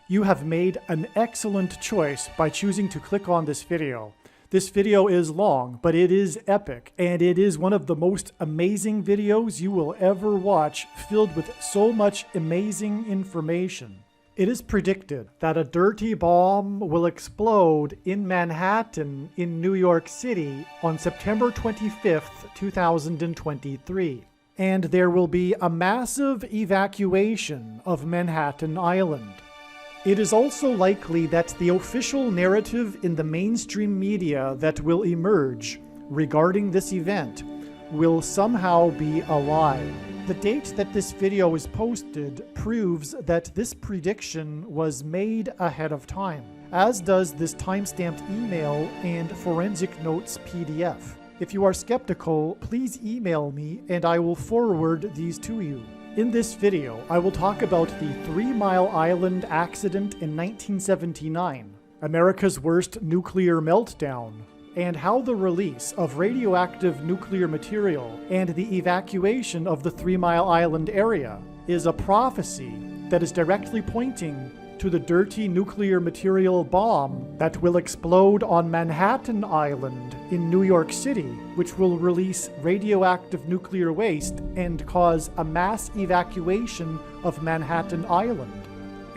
You have made an excellent choice by choosing to click on this video. This video is long, but it is epic, and it is one of the most amazing videos you will ever watch, filled with so much amazing information. It is predicted that a dirty bomb will explode in Manhattan in New York City on September 25th, 2023. And there will be a massive evacuation of Manhattan Island. It is also likely that the official narrative in the mainstream media that will emerge regarding this event will somehow be a lie. The date that this video is posted proves that this prediction was made ahead of time, as does this timestamped email and forensic notes PDF. If you are skeptical, please email me and I will forward these to you. In this video, I will talk about the 3 Mile Island accident in 1979, America's worst nuclear meltdown, and how the release of radioactive nuclear material and the evacuation of the 3 Mile Island area is a prophecy that is directly pointing to the dirty nuclear material bomb that will explode on Manhattan Island in New York City, which will release radioactive nuclear waste and cause a mass evacuation of Manhattan Island.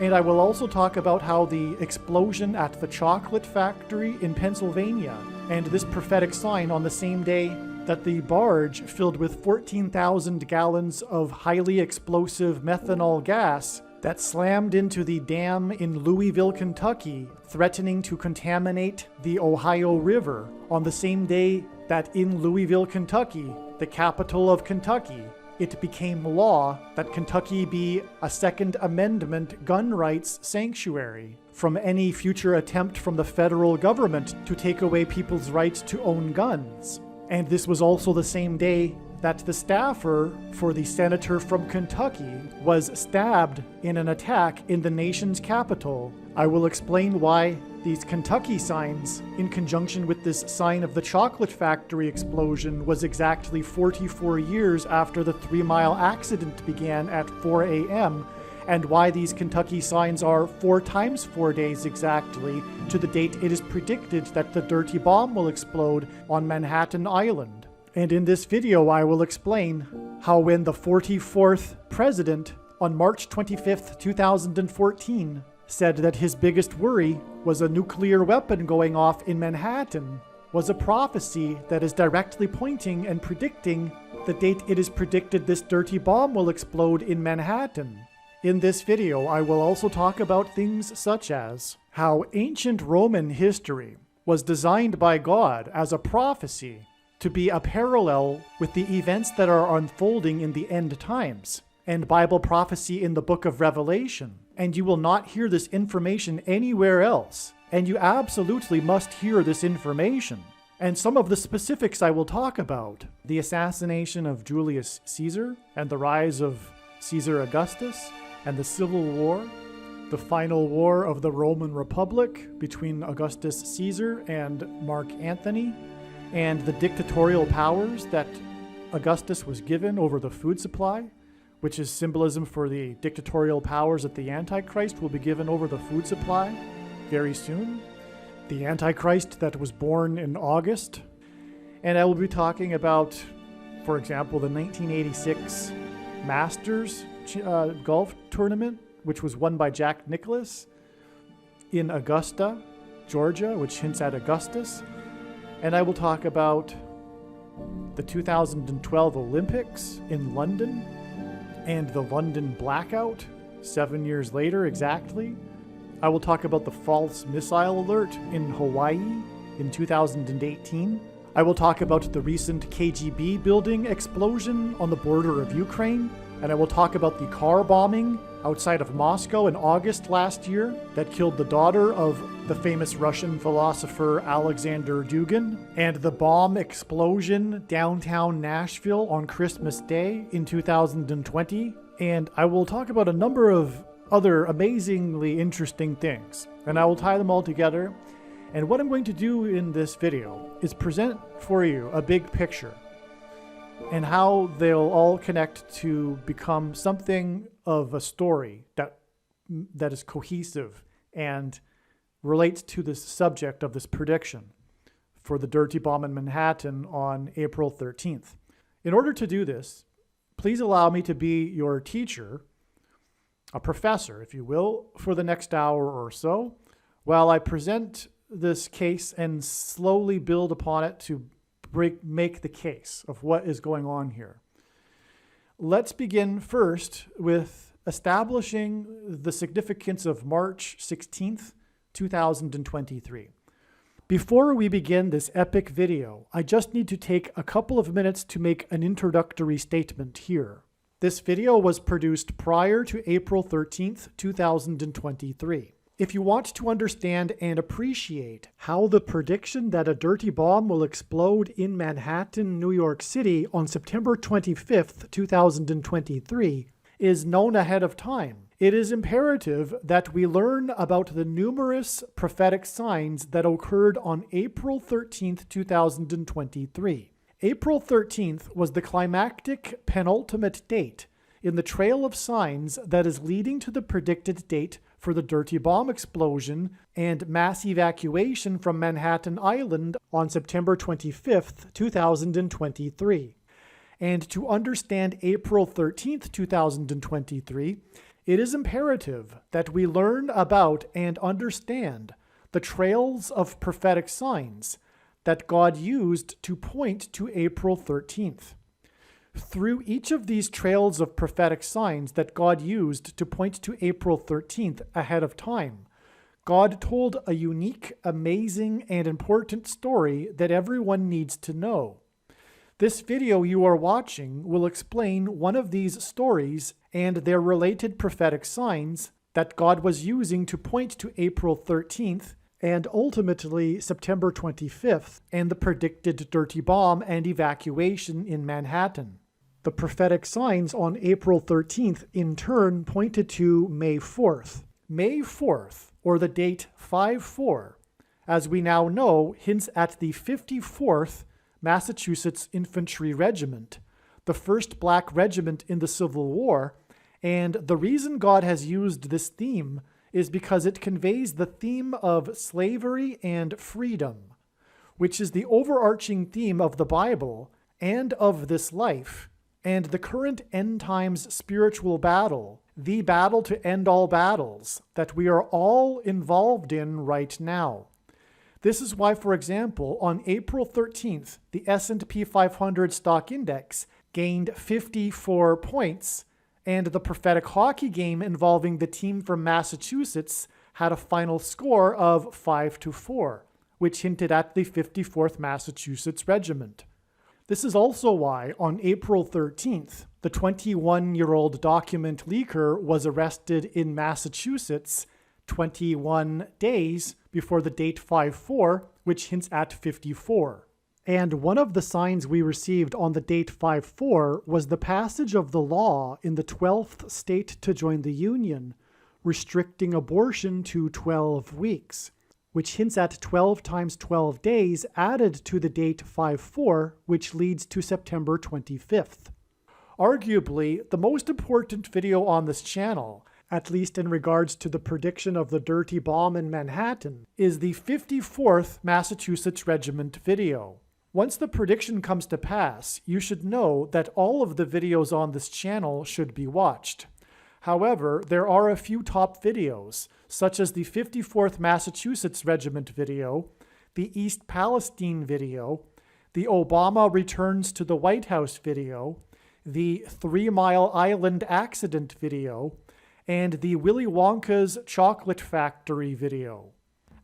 And I will also talk about how the explosion at the chocolate factory in Pennsylvania and this prophetic sign on the same day that the barge filled with 14,000 gallons of highly explosive methanol gas that slammed into the dam in Louisville, Kentucky, threatening to contaminate the Ohio River on the same day that in Louisville, Kentucky, the capital of Kentucky, it became law that Kentucky be a Second Amendment gun rights sanctuary from any future attempt from the federal government to take away people's rights to own guns. And this was also the same day that the staffer for the senator from Kentucky was stabbed in an attack in the nation's capital. I will explain why these Kentucky signs, in conjunction with this sign of the chocolate factory explosion, was exactly 44 years after the 3 Mile accident began at 4 a.m., and why these Kentucky signs are 4 times 4 days exactly to the date it is predicted that the dirty bomb will explode on Manhattan Island. And in this video, I will explain how when the 44th president on March 25th, 2014 said that his biggest worry was a nuclear weapon going off in Manhattan was a prophecy that is directly pointing and predicting the date it is predicted this dirty bomb will explode in Manhattan. In this video, I will also talk about things such as how ancient Roman history was designed by God as a prophecy to be a parallel with the events that are unfolding in the end times, and Bible prophecy in the book of Revelation. And you will not hear this information anywhere else, and you absolutely must hear this information. And some of the specifics I will talk about: the assassination of Julius Caesar, and the rise of Caesar Augustus, and the Civil War, the final war of the Roman Republic between Augustus Caesar and Mark Antony, and the dictatorial powers that Augustus was given over the food supply, which is symbolism for the dictatorial powers that the Antichrist will be given over the food supply very soon. The Antichrist that was born in August. And I will be talking about, for example, the 1986 Masters golf tournament, which was won by Jack Nicklaus in Augusta, Georgia, which hints at Augustus. And I will talk about the 2012 Olympics in London and the London blackout 7 years later exactly. I will talk about the false missile alert in Hawaii in 2018. I will talk about the recent KGB building explosion on the border of Ukraine. And I will talk about the car bombing outside of Moscow in August last year that killed the daughter of the famous Russian philosopher Alexander Dugin, and the bomb explosion downtown Nashville on Christmas Day in 2020. And I will talk about a number of other amazingly interesting things, and I will tie them all together. And what I'm going to do in this video is present for you a big picture and how they'll all connect to become something of a story that that is cohesive and relates to the subject of this prediction for the dirty bomb in Manhattan on April 13th. In order to do this, please allow me to be your teacher, a professor, if you will, for the next hour or so, while I present this case and slowly build upon it to make the case of what is going on here. Let's begin first with establishing the significance of March 16th, 2023. Before we begin this epic video, I just need to take a couple of minutes to make an introductory statement here. This video was produced prior to April 13th, 2023. If you want to understand and appreciate how the prediction that a dirty bomb will explode in Manhattan, New York City on September 25th, 2023 is known ahead of time, it is imperative that we learn about the numerous prophetic signs that occurred on April 13th, 2023. April 13th was the climactic penultimate date in the trail of signs that is leading to the predicted date for the dirty bomb explosion and mass evacuation from Manhattan Island on September 25th, 2023. And to understand April 13th, 2023, it is imperative that we learn about and understand the trails of prophetic signs that God used to point to April 13th. Through each of these trails of prophetic signs that God used to point to April 13th ahead of time, God told a unique, amazing, and important story that everyone needs to know. This video you are watching will explain one of these stories and their related prophetic signs that God was using to point to April 13th and ultimately September 25th and the predicted dirty bomb and evacuation in Manhattan. The prophetic signs on April 13th in turn pointed to May 4th. May 4th, or the date 5-4, as we now know, hints at the 54th Massachusetts Infantry Regiment, the first black regiment in the Civil War, and the reason God has used this theme is because it conveys the theme of slavery and freedom, which is the overarching theme of the Bible and of this life, and the current end times spiritual battle, the battle to end all battles, that we are all involved in right now. This is why, for example, on April 13th, the S&P 500 stock index gained 54 points, and the prophetic hockey game involving the team from Massachusetts had a final score of 5-4, which hinted at the 54th Massachusetts Regiment. This is also why, on April 13th, the 21-year-old document leaker was arrested in Massachusetts 21 days before the date 5-4, which hints at 54. And one of the signs we received on the date 5-4 was the passage of the law in the 12th state to join the Union, restricting abortion to 12 weeks. Which hints at 12 times 12 days added to the date 5-4, which leads to September 25th. Arguably, the most important video on this channel, at least in regards to the prediction of the dirty bomb in Manhattan, is the 54th Massachusetts Regiment video. Once the prediction comes to pass, you should know that all of the videos on this channel should be watched. However, there are a few top videos, such as the 54th Massachusetts Regiment video, the East Palestine video, the Obama Returns to the White House video, the 3 Mile Island accident video, and the Willy Wonka's Chocolate Factory video.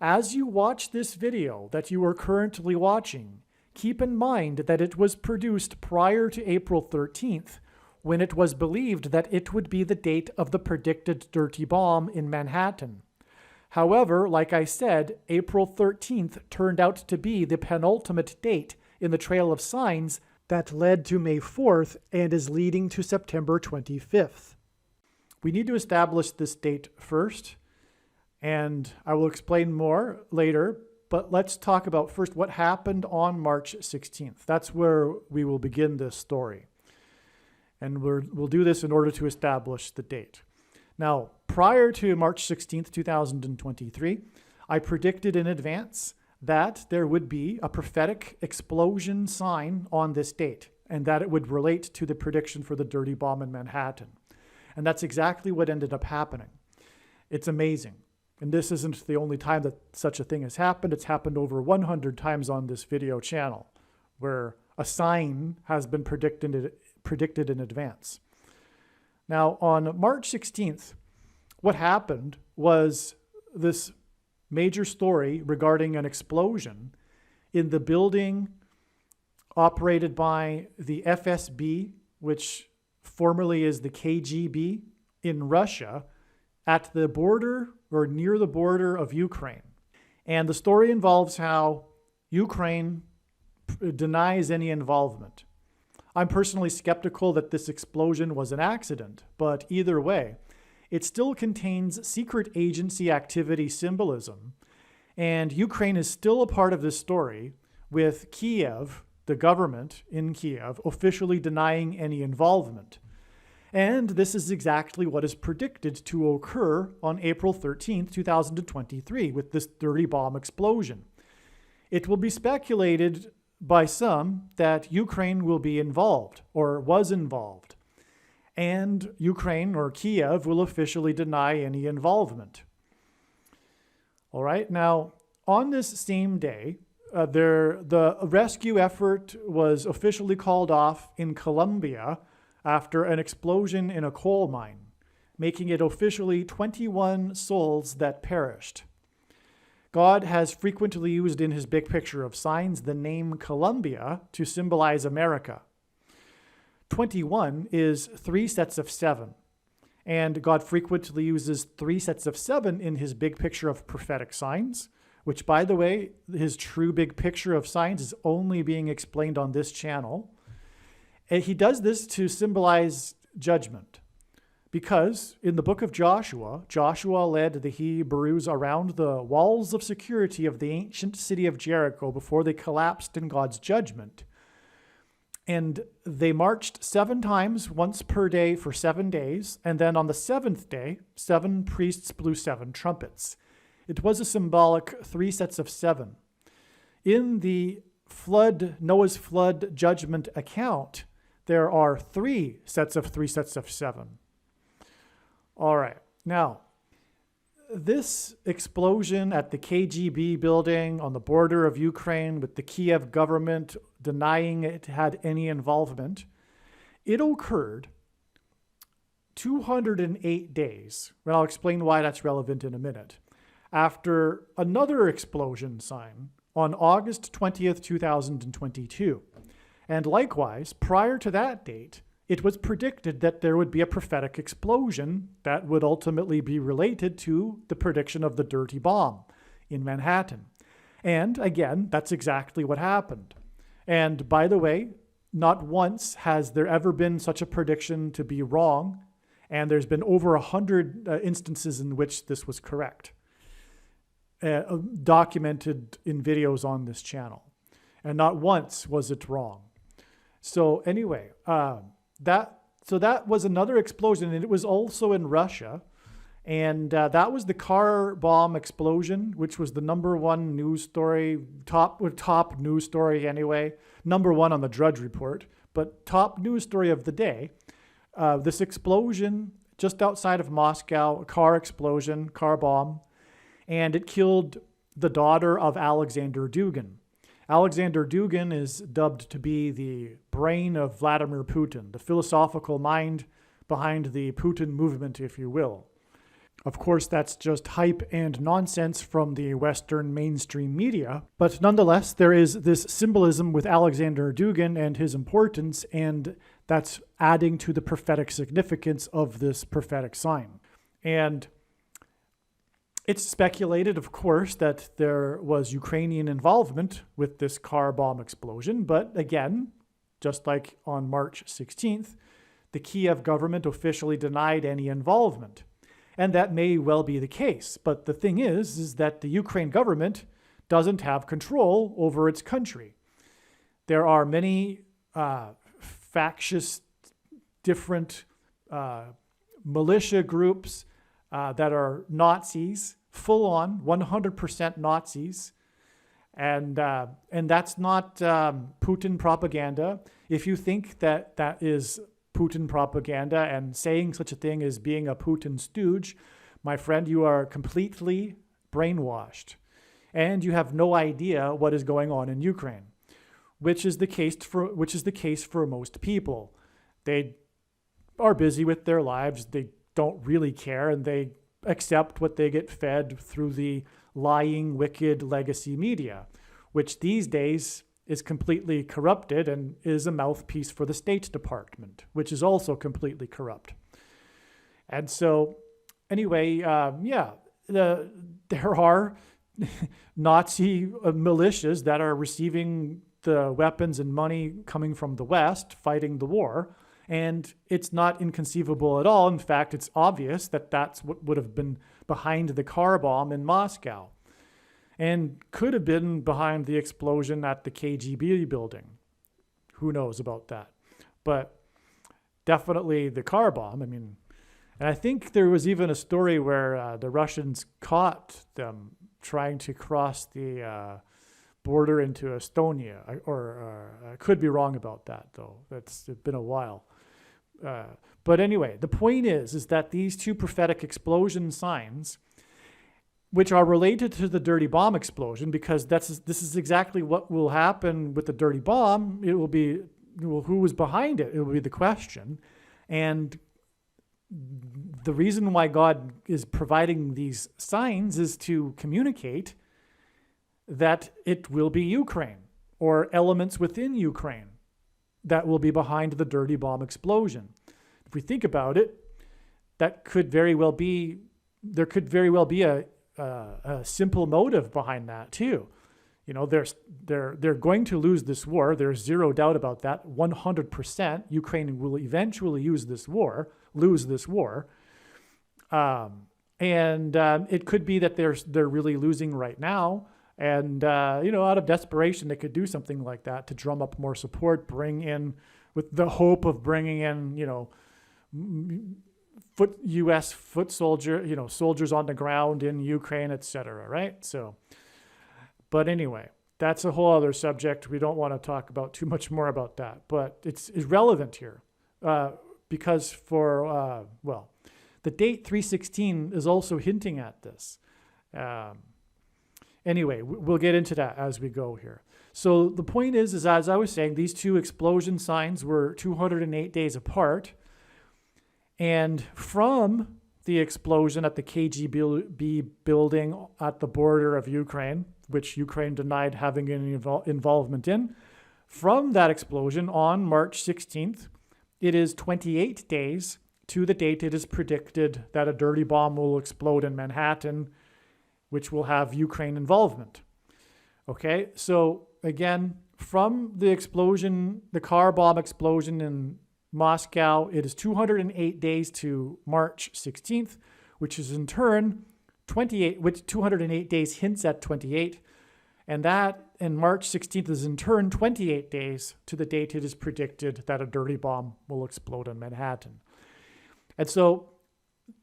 As you watch this video that you are currently watching, keep in mind that it was produced prior to April 13th, when it was believed that it would be the date of the predicted dirty bomb in Manhattan. However, like I said, April 13th turned out to be the penultimate date in the trail of signs that led to May 4th and is leading to September 25th. We need to establish this date first, and I will explain more later, but let's talk about first what happened on March 16th. That's where we will begin this story. And we'll do this in order to establish the date. Now, prior to March 16th, 2023, I predicted in advance that there would be a prophetic explosion sign on this date, and that it would relate to the prediction for the dirty bomb in Manhattan. And that's exactly what ended up happening. It's amazing. And this isn't the only time that such a thing has happened. It's happened over 100 times on this video channel, where a sign has been predicted in advance. Now, on March 16th, what happened was this major story regarding an explosion in the building operated by the FSB, which formerly is the KGB, in Russia, at the border or near the border of Ukraine. And the story involves how Ukraine denies any involvement. I'm personally skeptical that this explosion was an accident, but either way, it still contains secret agency activity symbolism, and Ukraine is still a part of this story, with Kiev, the government in Kiev, officially denying any involvement. And this is exactly what is predicted to occur on April 13th, 2023, with this dirty bomb explosion. It will be speculated by some that Ukraine will be involved, or was involved, and Ukraine or Kiev will officially deny any involvement. All right, now on this same day, the rescue effort was officially called off in Colombia after an explosion in a coal mine, making it officially 21 souls that perished. God has frequently used in his big picture of signs the name Colombia to symbolize America. 21 is 3 sets of 7, and God frequently uses 3 sets of 7 in his big picture of prophetic signs, which, by the way, his true big picture of signs is only being explained on this channel. And he does this to symbolize judgment, because in the book of Joshua, Joshua led the Hebrews around the walls of security of the ancient city of Jericho before they collapsed in God's judgment. And they marched 7 times, once per day for 7 days. And then on the 7th day, 7 priests blew 7 trumpets. It was a symbolic 3 sets of 7. In the Noah's flood judgment account, there are 3 sets of 3 sets of 7. All right. Now, this explosion at the KGB building on the border of Ukraine, with the Kiev government denying it had any involvement, it occurred 208 days, and I'll explain why that's relevant in a minute, after another explosion sign on August 20th, 2022. And likewise, prior to that date, it was predicted that there would be a prophetic explosion that would ultimately be related to the prediction of the dirty bomb in Manhattan. And again, that's exactly what happened. And by the way, not once has there ever been such a prediction to be wrong, and there's been over 100 instances in which this was correct, documented in videos on this channel. And not once was it wrong. So anyway, that was another explosion, and it was also in Russia. And that was the car bomb explosion, which was the #1 news story, top news story anyway, #1 on the Drudge Report, but top news story of the day. This explosion just outside of Moscow, a car explosion, car bomb, and it killed the daughter of Alexander Dugin. Alexander Dugin is dubbed to be the brain of Vladimir Putin, the philosophical mind behind the Putin movement, if you will. Of course, that's just hype and nonsense from the Western mainstream media, but nonetheless, there is this symbolism with Alexander Dugin and his importance, and that's adding to the prophetic significance of this prophetic sign. And it's speculated, of course, that there was Ukrainian involvement with this car bomb explosion, but again, just like on March 16th, the Kiev government officially denied any involvement. And that may well be the case, but the thing is that the Ukraine government doesn't have control over its country. There are many factious, different militia groups that are Nazis, full on 100% Nazis. And that's not Putin propaganda. If you think that that is Putin propaganda and saying such a thing as being a Putin stooge, my friend, you are completely brainwashed. And you have no idea what is going on in Ukraine, which is the case for most people. They are busy with their lives. They don't really care, and they accept what they get fed through the lying, wicked legacy media, which these days is completely corrupted and is a mouthpiece for the State Department, which is also completely corrupt. And so, anyway, there are Nazi militias that are receiving the weapons and money coming from the West, fighting the war. And it's not inconceivable at all. In fact, it's obvious that that's what would have been behind the car bomb in Moscow and could have been behind the explosion at the KGB building. Who knows about that? But definitely the car bomb. I mean, and I think there was even a story where the Russians caught them trying to cross the border into Estonia. I could be wrong about that, though. It's been a while. But anyway, the point is that these two prophetic explosion signs, which are related to the dirty bomb explosion, because this is exactly what will happen with the dirty bomb. It will be, who was behind it? It will be the question. And the reason why God is providing these signs is to communicate that it will be Ukraine or elements within Ukraine that will be behind the dirty bomb explosion. If we think about it, that could very well be, there could very well be a simple motive behind that too. You know, they're going to lose this war. There's zero doubt about that. 100%, Ukraine will eventually lose this war. It could be that they're really losing right now. And, out of desperation, they could do something like that to drum up more support, bring in, with the hope of bringing in, U.S. foot soldier, soldiers on the ground in Ukraine, etc. Right? So, but anyway, that's a whole other subject. We don't want to talk about too much more about that, but it's irrelevant here because the date 316 is also hinting at this. Anyway, we'll get into that as we go here. So the point is as I was saying, these two explosion signs were 208 days apart. And from the explosion at the KGB building at the border of Ukraine, which Ukraine denied having any involvement in, from that explosion on March 16th, it is 28 days to the date it is predicted that a dirty bomb will explode in Manhattan, which will have Ukraine involvement. Okay, so again, from the explosion, the car bomb explosion in Moscow, it is 208 days to March 16th, which is in turn 28, which 208 days hints at 28. And March 16th is in turn 28 days to the date it is predicted that a dirty bomb will explode in Manhattan. And so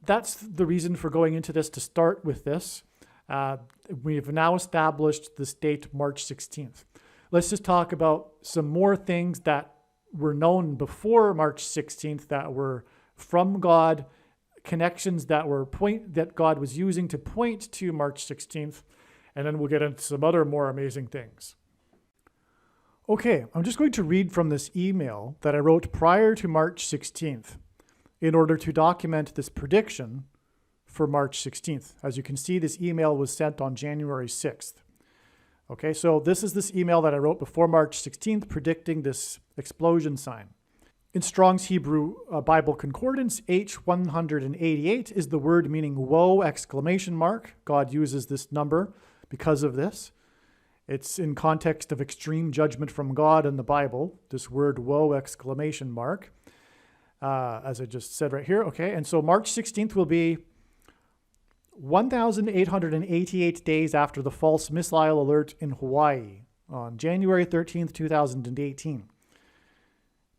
that's the reason for going into this, to start with this. We've now established this date, March 16th. Let's just talk about some more things that were known before March 16th that were from God, connections that God was using to point to March 16th, and then we'll get into some other more amazing things. Okay, I'm just going to read from this email that I wrote prior to March 16th in order to document this prediction for March 16th. As you can see, this email was sent on January 6th. Okay, so this is this email that I wrote before March 16th predicting this explosion sign. In Strong's Hebrew Bible Concordance, H188 is the word meaning woe, exclamation mark. God uses this number because of this. It's in context of extreme judgment from God in the Bible, this word woe, exclamation mark, as I just said right here. Okay, and so March 16th will be 1,888 days after the false missile alert in Hawaii on January 13th, 2018.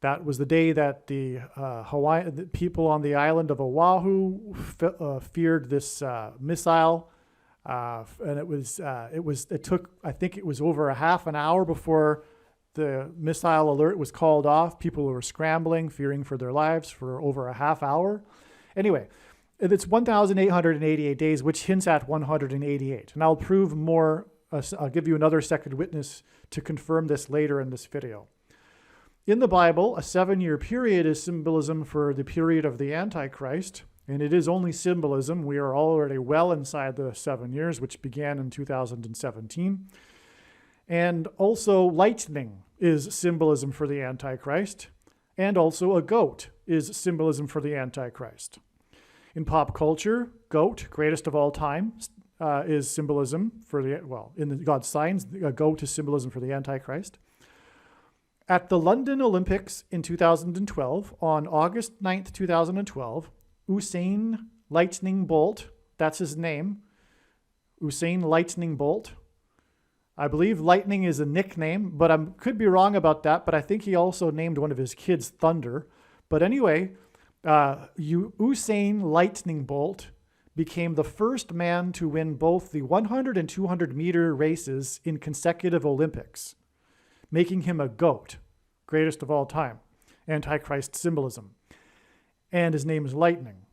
That was the day that the the people on the island of Oahu feared this missile, and it took, I think it was over a half an hour before the missile alert was called off. People were scrambling, fearing for their lives for over a half hour. Anyway, it's 1,888 days, which hints at 188. And I'll prove more. I'll give you another second witness to confirm this later in this video. In the Bible, a 7-year period is symbolism for the period of the Antichrist, and it is only symbolism. We are already well inside the 7 years, which began in 2017. And also lightning is symbolism for the Antichrist, and also a goat is symbolism for the Antichrist. In pop culture, goat, greatest of all time, is symbolism for in God's signs, a goat is symbolism for the Antichrist. At the London Olympics in 2012, on August 9th, 2012, Usain Lightning Bolt, that's his name, Usain Lightning Bolt. I believe Lightning is a nickname, but I could be wrong about that, but I think he also named one of his kids Thunder. But anyway, Usain Lightning Bolt became the first man to win both the 100 and 200 meter races in consecutive Olympics, making him a GOAT, greatest of all time, Antichrist symbolism. And his name is Lightning.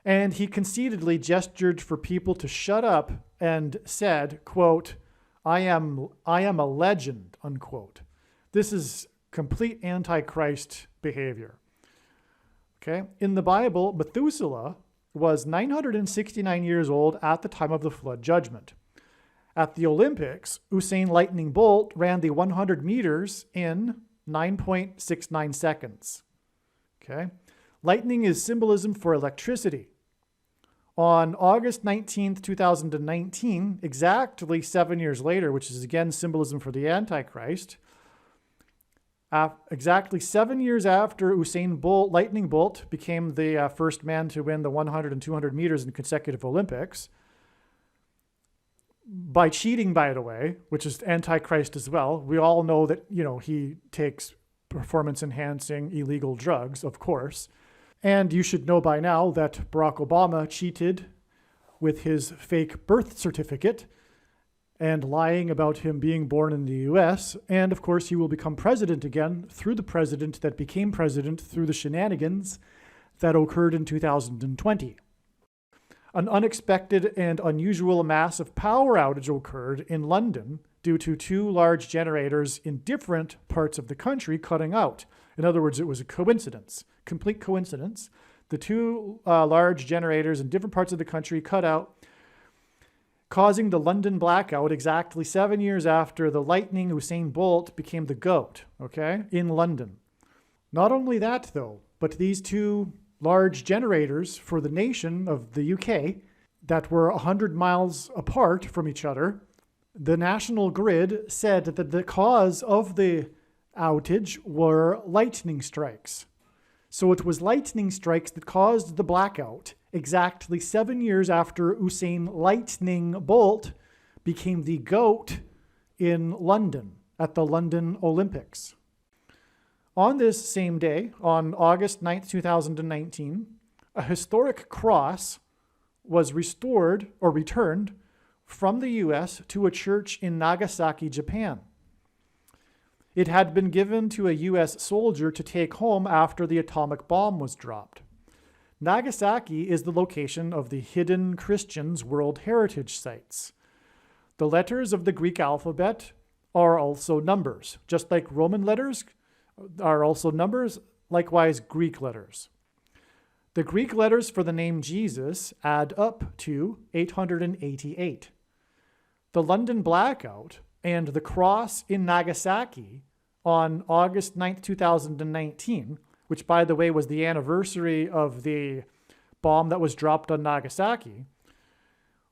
And he conceitedly gestured for people to shut up and said, quote, I am a legend, unquote. This is complete Antichrist behavior. Okay? In the Bible, Methuselah was 969 years old at the time of the flood judgment. At the Olympics, Usain Lightning Bolt ran the 100 meters in 9.69 seconds. Okay? Lightning is symbolism for electricity. On August 19th, 2019, exactly 7 years later, which is again symbolism for the Antichrist, exactly 7 years after Usain Bolt, Lightning Bolt, became the first man to win the 100 and 200 meters in consecutive Olympics, by cheating, by the way, which is Antichrist as well. We all know that, he takes performance-enhancing illegal drugs, of course. And you should know by now that Barack Obama cheated with his fake birth certificate and lying about him being born in the U.S. And of course, he will become president again through the president that became president through the shenanigans that occurred in 2020. An unexpected and unusual massive power outage occurred in London due to 2 large generators in different parts of the country cutting out. In other words, it was a coincidence, complete coincidence. The 2 large generators in different parts of the country cut out, causing the London blackout exactly 7 years after the Lightning Usain Bolt became the GOAT, okay, in London. Not only that, though, but these 2 large generators for the nation of the UK that were 100 miles apart from each other, the national grid said that the cause of the outage were lightning strikes. So it was lightning strikes that caused the blackout exactly 7 years after Usain Lightning Bolt became the GOAT in London at the London Olympics. On this same day, on August 9th, 2019, a historic cross was restored or returned from the U.S. to a church in Nagasaki, Japan. It had been given to a U.S. soldier to take home after the atomic bomb was dropped. Nagasaki is the location of the Hidden Christians World Heritage Sites. The letters of the Greek alphabet are also numbers. Just like Roman letters are also numbers, likewise Greek letters. The Greek letters for the name Jesus add up to 888. The London blackout and the cross in Nagasaki on August 9th, 2019, which, by the way, was the anniversary of the bomb that was dropped on Nagasaki,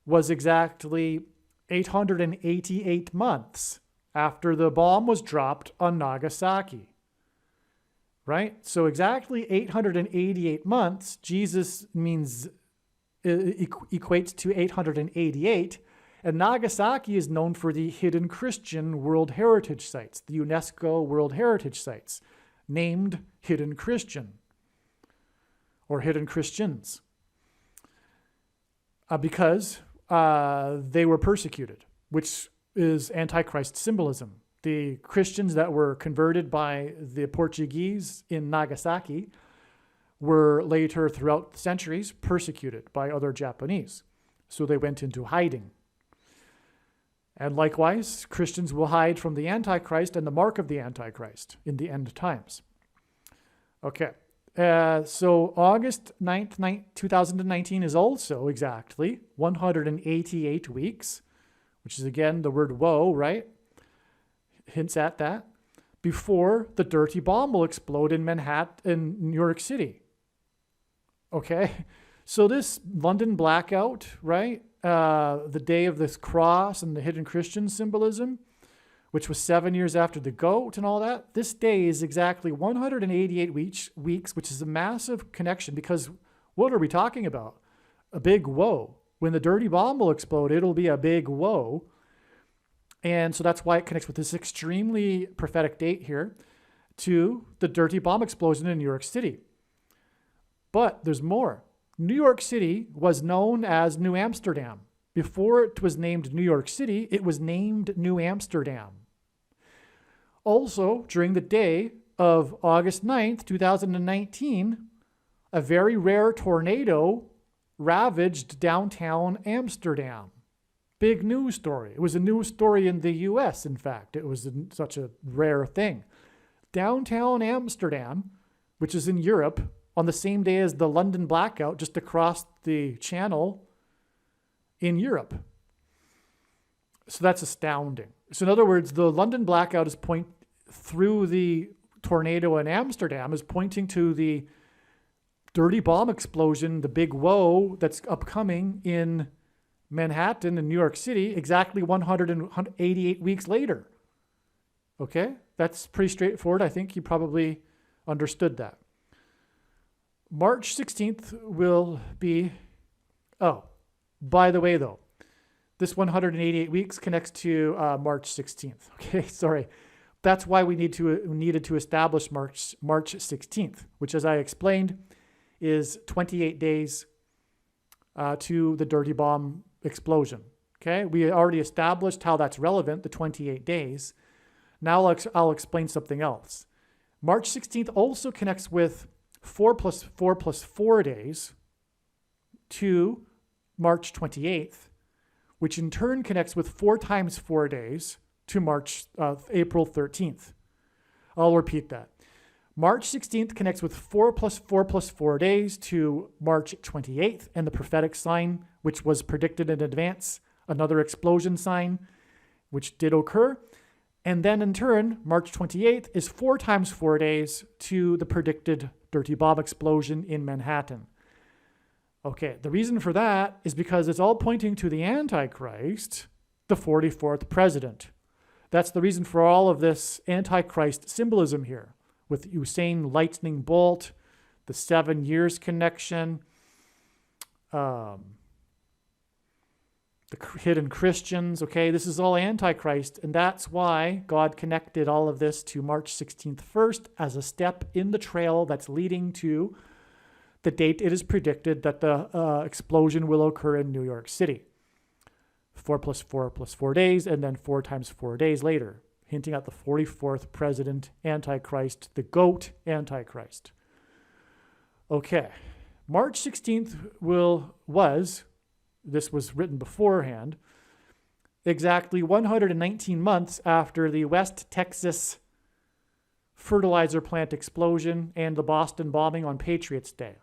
was exactly 888 months after the bomb was dropped on Nagasaki. Right? So exactly 888 months, Jesus means equates to 888, and Nagasaki is known for the Hidden Christian World Heritage Sites, the UNESCO World Heritage Sites. named Hidden Christian or Hidden Christians because they were persecuted, which is Antichrist symbolism. The Christians that were converted by the Portuguese in Nagasaki were later, throughout the centuries, persecuted by other Japanese. So they went into hiding. And likewise, Christians will hide from the Antichrist and the mark of the Antichrist in the end times. Okay. So August 9th, 2019 is also exactly 188 weeks, which is again the word woe, right? Hints at that, before the dirty bomb will explode in Manhattan, in New York City. Okay. So this London blackout, right? The day of this cross and the hidden Christian symbolism, which was 7 years after the goat and all that. This day is exactly 188 weeks, which is a massive connection because what are we talking about? A big woe. When the dirty bomb will explode, it'll be a big woe. And so that's why it connects with this extremely prophetic date here to the dirty bomb explosion in New York City. But there's more. New York City was known as New Amsterdam. Before it was named New York City, it was named New Amsterdam. Also, during the day of August 9th, 2019, a very rare tornado ravaged downtown Amsterdam. Big news story. It was a news story in the US, in fact. It was such a rare thing. Downtown Amsterdam, which is in Europe, on the same day as the London blackout, just across the channel in Europe. So that's astounding. So in other words, the London blackout is through the tornado in Amsterdam is pointing to the dirty bomb explosion, the big woe that's upcoming in Manhattan and New York City exactly 188 weeks later. Okay? That's pretty straightforward. I think you probably understood that. March 16th will be, oh, by the way, though, this 188 weeks connects to March 16th. Okay, sorry. That's why we needed to establish March 16th, which, as I explained, is 28 days to the dirty bomb explosion. Okay, we already established how that's relevant, the 28 days. Now I'll explain something else. March 16th also connects with 4 plus 4 plus 4 days to March 28th, which in turn connects with 4 times 4 days to April 13th. I'll repeat that. March 16th connects with 4 plus 4 plus 4 days to March 28th and the prophetic sign, which was predicted in advance, another explosion sign, which did occur. And then in turn, March 28th is 4 times 4 days to the predicted dirty bomb explosion in Manhattan. Okay, the reason for that is because it's all pointing to the Antichrist, the 44th president. That's the reason for all of this Antichrist symbolism here, with Usain lightning bolt, the 7 years connection, the hidden Christians. Okay, this is all Antichrist, and that's why God connected all of this to March 16th first as a step in the trail that's leading to the date it is predicted that the explosion will occur in New York City. 4 plus 4 plus 4 days, and then 4 times 4 days later, hinting at the 44th president, Antichrist, the GOAT Antichrist. Okay, March 16th this was written beforehand, exactly 119 months after the West Texas fertilizer plant explosion and the Boston bombing on Patriots' Day.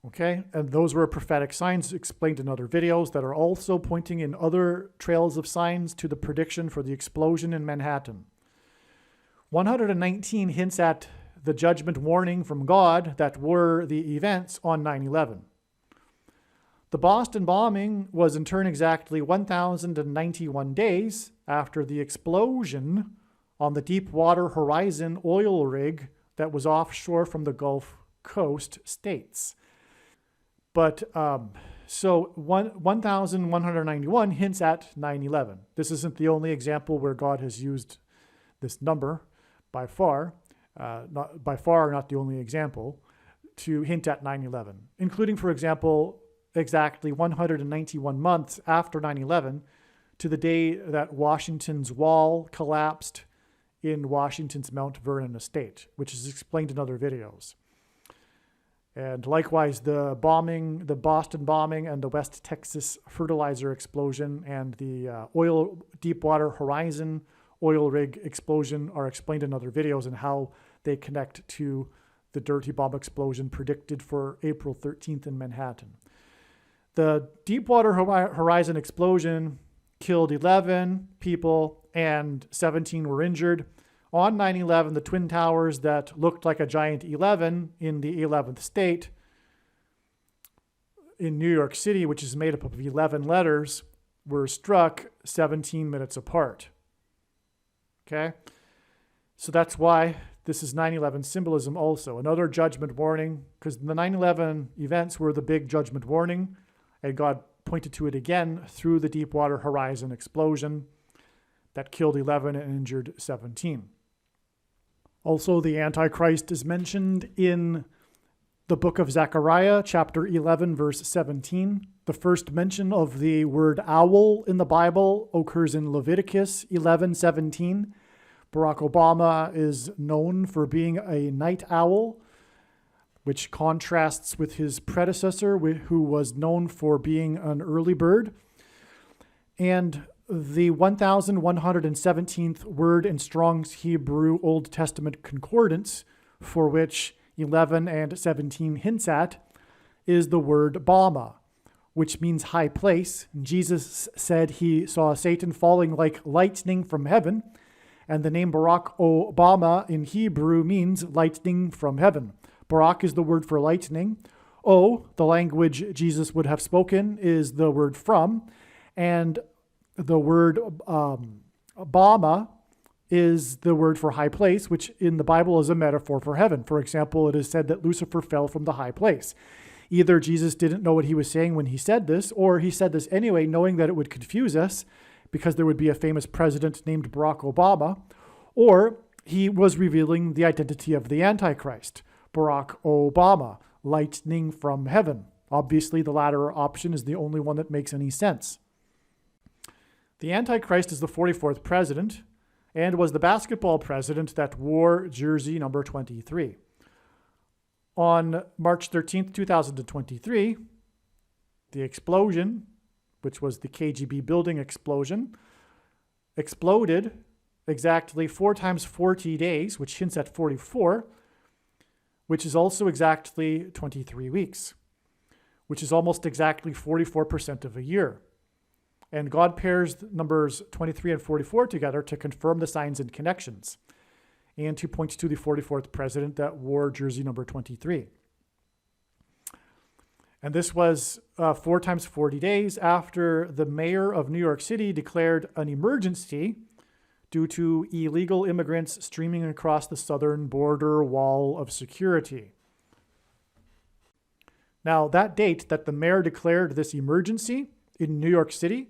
Okay, and those were prophetic signs explained in other videos that are also pointing in other trails of signs to the prediction for the explosion in Manhattan. 119 hints at the judgment warning from God that were the events on 9/11. The Boston bombing was in turn exactly 1,091 days after the explosion on the Deepwater Horizon oil rig that was offshore from the Gulf Coast states. But so 1,191 hints at 9/11. This isn't the only example where God has used this number. by far, not the only example, to hint at 9/11, including, for example, exactly 191 months after 9/11 to the day that Washington's wall collapsed in Washington's Mount Vernon estate, which is explained in other videos. And likewise, the Boston bombing and the West Texas fertilizer explosion and the Deepwater Horizon oil rig explosion are explained in other videos and how they connect to the dirty bomb explosion predicted for April 13th in Manhattan. The Deepwater Horizon explosion killed 11 people and 17 were injured. On 9/11, the Twin Towers that looked like a giant 11 in the 11th state in New York City, which is made up of 11 letters, were struck 17 minutes apart. Okay? So that's why this is 9/11 symbolism also. Another judgment warning, because the 9/11 events were the big judgment warning, and God pointed to it again through the Deepwater Horizon explosion that killed 11 and injured 17. Also, the Antichrist is mentioned in the book of Zechariah, chapter 11, verse 17. The first mention of the word owl in the Bible occurs in Leviticus 11:17. Barack Obama is known for being a night owl, which contrasts with his predecessor, who was known for being an early bird. And the 1117th word in Strong's Hebrew Old Testament Concordance, for which 11 and 17 hints at, is the word Bama, which means high place. Jesus said he saw Satan falling like lightning from heaven, and the name Barack Obama in Hebrew means lightning from heaven. Barak is the word for lightning. O, the language Jesus would have spoken, is the word from, and the word Bama is the word for high place, which in the Bible is a metaphor for heaven. For example, it is said that Lucifer fell from the high place. Either Jesus didn't know what he was saying when he said this, or he said this anyway, knowing that it would confuse us because there would be a famous president named Barack Obama, or he was revealing the identity of the Antichrist, Barack Obama, lightning from heaven. Obviously, the latter option is the only one that makes any sense. The Antichrist is the 44th president and was the basketball president that wore jersey number 23. On March 13th, 2023, the explosion, which was the KGB building explosion, exploded exactly 4 times 40 days, which hints at 44, which is also exactly 23 weeks, which is almost exactly 44% of a year. And God pairs numbers 23 and 44 together to confirm the signs and connections and to point to the 44th president that wore jersey number 23. And this was 4 times 40 days after the mayor of New York City declared an emergency due to illegal immigrants streaming across the southern border wall of security. Now, that date that the mayor declared this emergency in New York City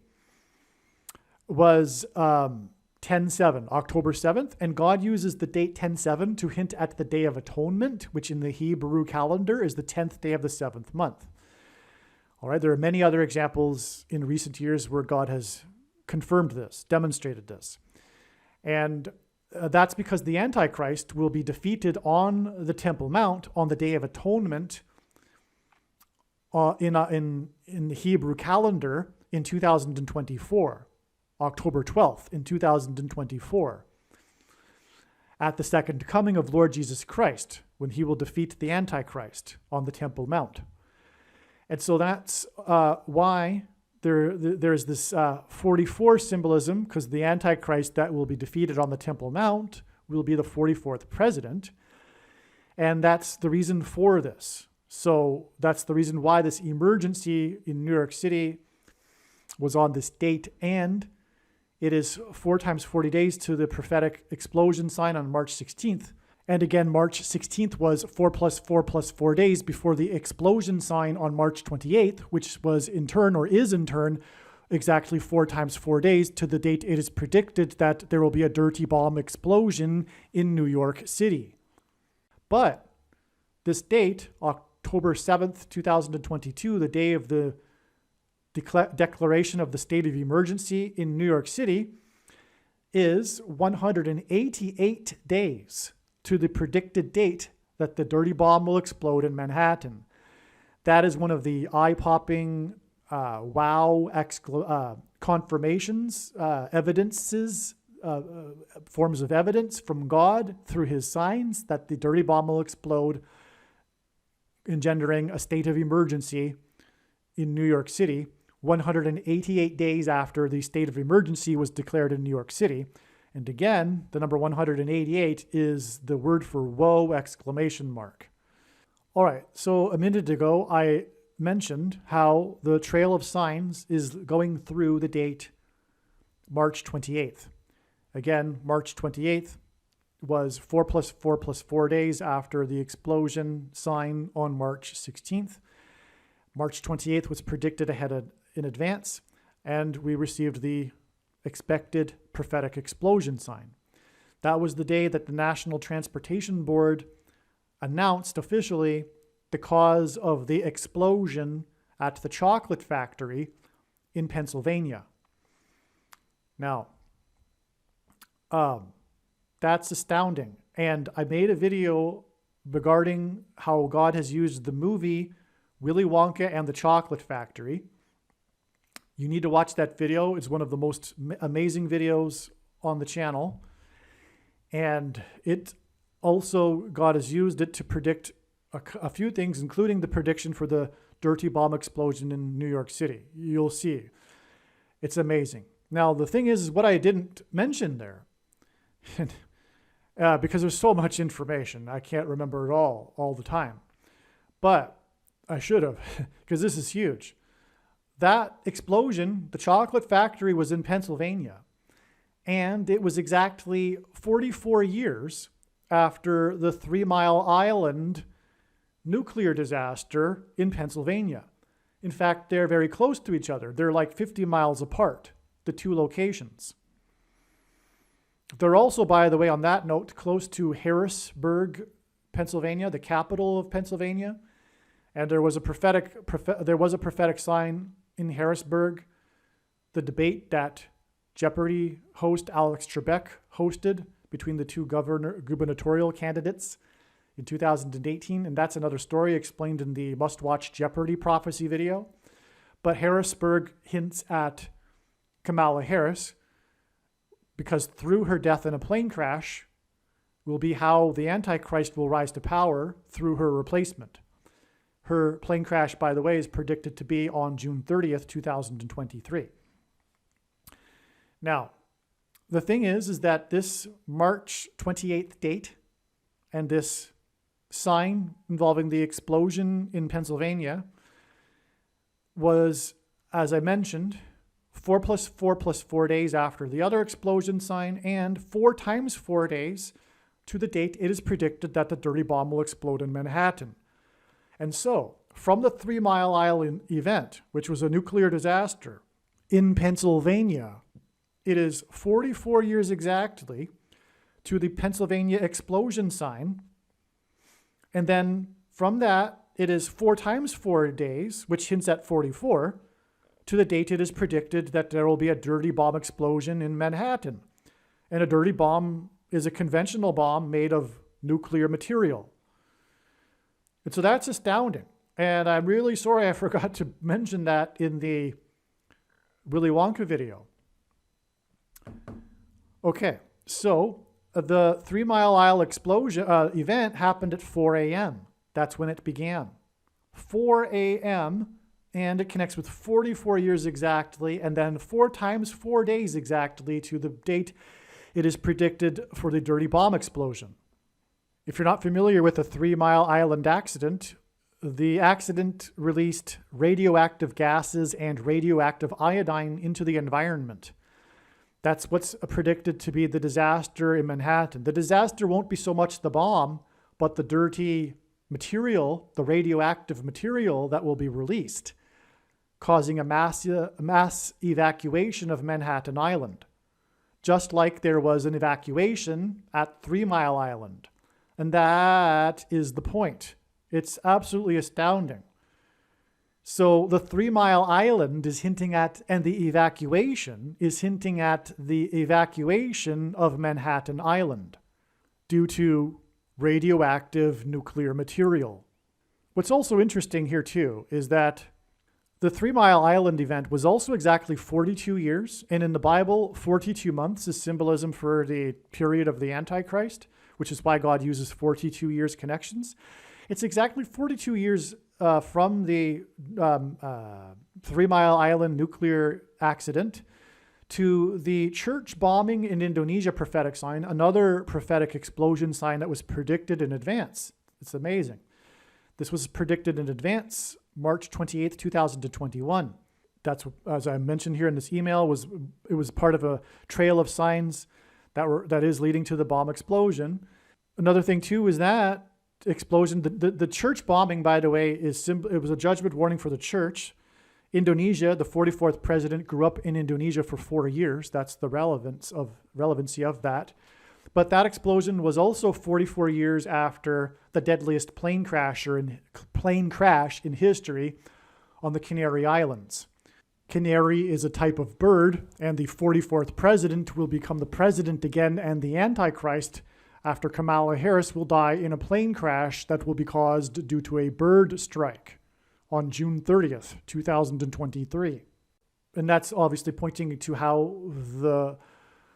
was 10/7, October 7th, and God uses the date 10/7 to hint at the Day of Atonement, which in the Hebrew calendar is the 10th day of the 7th month. All right, there are many other examples in recent years where God has confirmed this, demonstrated this. And that's because the Antichrist will be defeated on the Temple Mount on the Day of Atonement in the Hebrew calendar in 2024. October 12th in 2024, at the second coming of Lord Jesus Christ, when he will defeat the Antichrist on the Temple Mount. And so that's why there's this 44 symbolism, because the Antichrist that will be defeated on the Temple Mount will be the 44th president. And that's the reason for this. So that's the reason why this emergency in New York City was on this date, and it is 4 times 40 days to the prophetic explosion sign on March 16th. And again, March 16th was 4 plus 4 plus 4 days before the explosion sign on March 28th, which was in turn, or is in turn, exactly 4 times 4 days to the date it is predicted that there will be a dirty bomb explosion in New York City. But this date, October 7th, 2022, the day of the declaration of the state of emergency in New York City, is 188 days to the predicted date that the dirty bomb will explode in Manhattan. That is one of the eye-popping confirmations, evidences, forms of evidence from God through his signs that the dirty bomb will explode, engendering a state of emergency in New York City 188 days after the state of emergency was declared in New York City. And again, the number 188 is the word for woe, exclamation mark. All right, so a minute ago, I mentioned how the trail of signs is going through the date March 28th. Again, March 28th was 4 plus 4 plus 4 days after the explosion sign on March 16th. March 28th was predicted in advance, and we received the expected prophetic explosion sign. That was the day that the National Transportation Board announced officially the cause of the explosion at the chocolate factory in Pennsylvania. Now, that's astounding. And I made a video regarding how God has used the movie Willy Wonka and the Chocolate Factory. You need to watch that video. It's one of the most amazing videos on the channel. And it also, God has used it to predict a few things, including the prediction for the dirty bomb explosion in New York City. You'll see. It's amazing. Now, the thing is what I didn't mention there, because there's so much information, I can't remember it all the time. But I should have, because this is huge. That explosion, the chocolate factory, was in Pennsylvania. And it was exactly 44 years after the 3 Mile Island nuclear disaster in Pennsylvania. In fact, they're very close to each other. They're like 50 miles apart, the two locations. They're also, by the way, on that note, close to Harrisburg, Pennsylvania, the capital of Pennsylvania. And there was a prophetic sign in Harrisburg, the debate that Jeopardy host Alex Trebek hosted between the two gubernatorial candidates in 2018. And that's another story explained in the must-watch Jeopardy prophecy video. But Harrisburg hints at Kamala Harris, because through her death in a plane crash will be how the Antichrist will rise to power through her replacement. Her plane crash, by the way, is predicted to be on June 30th, 2023. Now, the thing is that this March 28th date and this sign involving the explosion in Pennsylvania was, as I mentioned, 4 plus 4 plus 4 days after the other explosion sign, and 4 times 4 days to the date it is predicted that the dirty bomb will explode in Manhattan. And so, from the 3 Mile Island event, which was a nuclear disaster in Pennsylvania, it is 44 years exactly to the Pennsylvania explosion sign. And then from that, it is 4 times 4 days, which hints at 44, to the date it is predicted that there will be a dirty bomb explosion in Manhattan. And a dirty bomb is a conventional bomb made of nuclear material. And so that's astounding. And I'm really sorry I forgot to mention that in the Willy Wonka video. Okay, so the 3 Mile Island explosion event happened at 4 a.m. That's when it began. 4 a.m., and it connects with 44 years exactly, and then 4 times 4 days exactly to the date it is predicted for the dirty bomb explosion. If you're not familiar with the 3 Mile Island accident, the accident released radioactive gases and radioactive iodine into the environment. That's what's predicted to be the disaster in Manhattan. The disaster won't be so much the bomb, but the dirty material, the radioactive material that will be released, causing a mass evacuation of Manhattan Island, just like there was an evacuation at 3 Mile Island. And that is the point. It's absolutely astounding. So the 3 Mile Island is hinting at, and the evacuation is hinting at the evacuation of Manhattan Island due to radioactive nuclear material. What's also interesting here too is that the 3 Mile Island event was also exactly 42 years, and in the Bible, 42 months is symbolism for the period of the Antichrist, which is why God uses 42 years connections. It's exactly 42 years from the 3 Mile Island nuclear accident to the church bombing in Indonesia prophetic sign, another prophetic explosion sign that was predicted in advance. It's amazing. This was predicted in advance, March 28th, 2021. That's, as I mentioned here in this email, it was part of a trail of signs that is leading to the bomb explosion. Another thing too is that explosion, the church bombing, by the way, it was a judgment warning for the church. Indonesia, the 44th president grew up in Indonesia for 4 years. That's the relevancy of that. But that explosion was also 44 years after the deadliest plane crash in history on the Canary Islands. Canary is a type of bird, and the 44th president will become the president again and the Antichrist after Kamala Harris will die in a plane crash that will be caused due to a bird strike on June 30th, 2023. And that's obviously pointing to how the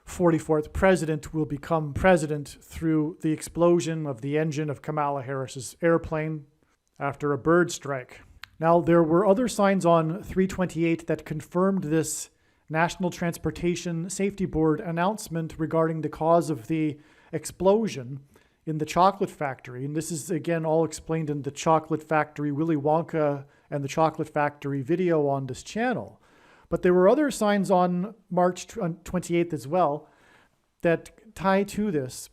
44th president will become president through the explosion of the engine of Kamala Harris's airplane after a bird strike. Now, there were other signs on 3/28 that confirmed this National Transportation Safety Board announcement regarding the cause of the explosion in the chocolate factory. And this is, again, all explained in the Chocolate Factory, Willy Wonka and the Chocolate Factory video on this channel. But there were other signs on March 28th as well that tie to this.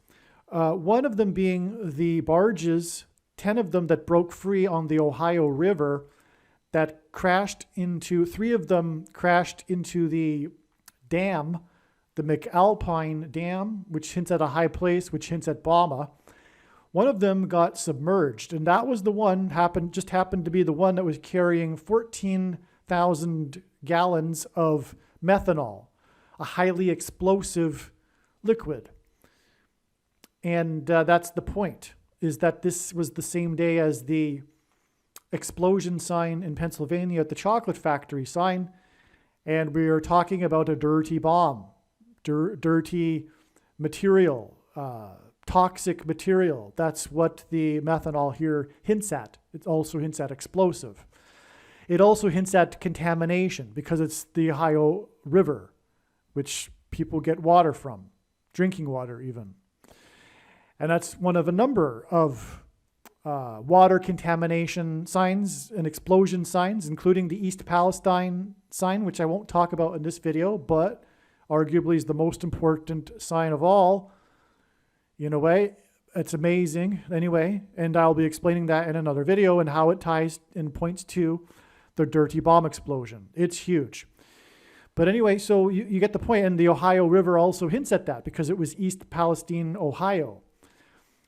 One of them being the barges, 10 of them that broke free on the Ohio River that crashed into, 3 of them crashed into the dam, the McAlpine Dam, which hints at a high place, which hints at Bama. One of them got submerged, and that was the one, happened to be the one that was carrying 14,000 gallons of methanol, a highly explosive liquid. And that's the point, is that this was the same day as the explosion sign in Pennsylvania at the chocolate factory sign. And we are talking about a dirty bomb, dirty material, toxic material. That's what the methanol here hints at. It also hints at explosive. It also hints at contamination because it's the Ohio River, which people get water from, drinking water even. And that's one of a number of water contamination signs and explosion signs, including the East Palestine sign, which I won't talk about in this video, but arguably is the most important sign of all. In a way, it's amazing anyway, and I'll be explaining that in another video and how it ties and points to the dirty bomb explosion. It's huge. But anyway, so you get the point, and the Ohio River also hints at that because it was East Palestine, Ohio.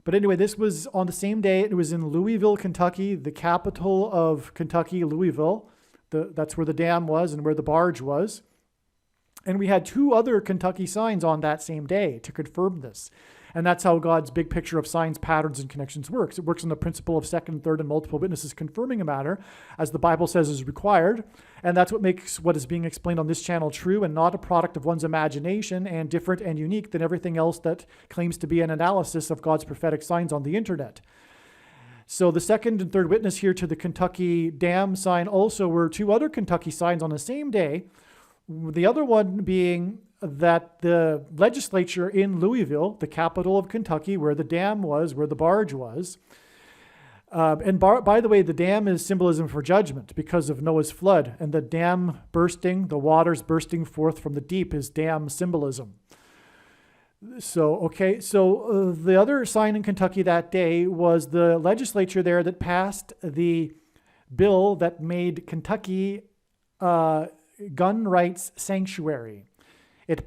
But anyway, this was on the same day. It was in Louisville, Kentucky, the capital of Kentucky, Louisville. That's where the dam was and where the barge was. And we had 2 other Kentucky signs on that same day to confirm this. And that's how God's big picture of signs, patterns, and connections works. It works on the principle of second, third, and multiple witnesses confirming a matter, as the Bible says is required. And that's what makes what is being explained on this channel true and not a product of one's imagination and different and unique than everything else that claims to be an analysis of God's prophetic signs on the internet. So the second and third witness here to the Kentucky dam sign also were 2 other Kentucky signs on the same day. The other one being that the legislature in Louisville, the capital of Kentucky, where the dam was, where the barge was, by the way, the dam is symbolism for judgment because of Noah's flood, and the dam bursting, the waters bursting forth from the deep is dam symbolism. So the other sign in Kentucky that day was the legislature there that passed the bill that made Kentucky gun rights sanctuary. It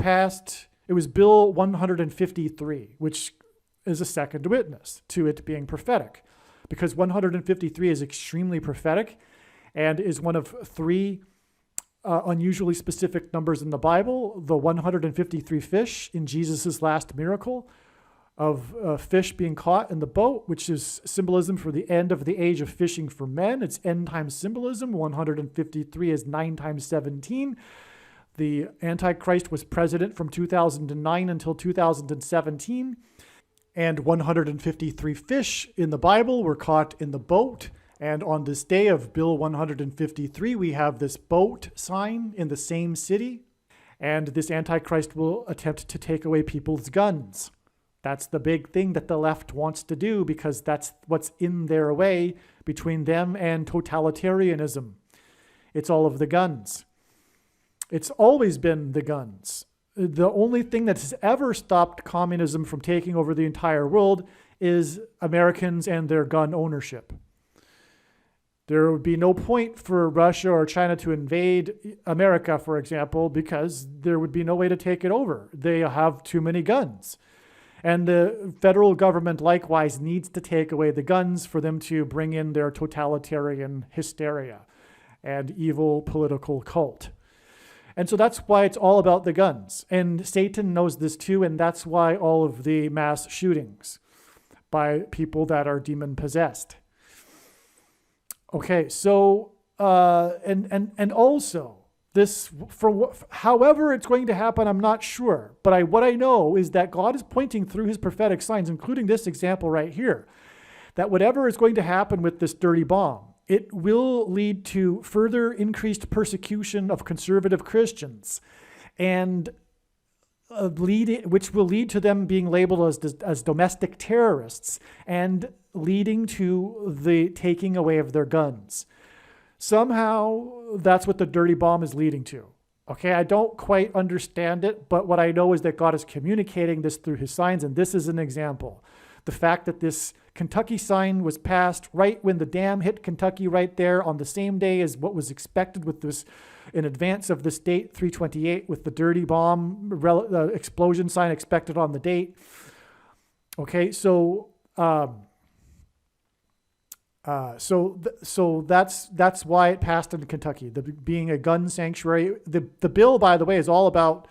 was Bill 153, which is a second witness to it being prophetic, because 153 is extremely prophetic and is one of three unusually specific numbers in the Bible. The 153 fish in Jesus' last miracle of fish being caught in the boat, which is symbolism for the end of the age of fishing for men. It's end time symbolism. 153 is 9 times 17. The Antichrist was president from 2009 until 2017. And 153 fish in the Bible were caught in the boat. And on this day of Bill 153, we have this boat sign in the same city. And this Antichrist will attempt to take away people's guns. That's the big thing that the left wants to do, because that's what's in their way between them and totalitarianism. It's all of the guns. It's always been the guns. The only thing that has ever stopped communism from taking over the entire world is Americans and their gun ownership. There would be no point for Russia or China to invade America, for example, because there would be no way to take it over. They have too many guns. And the federal government likewise needs to take away the guns for them to bring in their totalitarian hysteria and evil political cult. And so that's why it's all about the guns. And Satan knows this too, and that's why all of the mass shootings by people that are demon-possessed. Okay, so, and also, this, however it's going to happen, I'm not sure. But what I know is that God is pointing through his prophetic signs, including this example right here, that whatever is going to happen with this dirty bomb, it will lead to further increased persecution of conservative Christians, and which will lead to them being labeled as domestic terrorists and leading to the taking away of their guns. Somehow, that's what the dirty bomb is leading to. Okay, I don't quite understand it, but what I know is that God is communicating this through his signs, and this is an example. The fact that this Kentucky sign was passed right when the dam hit Kentucky, right there on the same day as what was expected with this, in advance of this date, 3/28, with the dirty bomb explosion sign expected on the date. Okay, so that's why it passed in Kentucky, being a gun sanctuary. The bill, by the way, is all about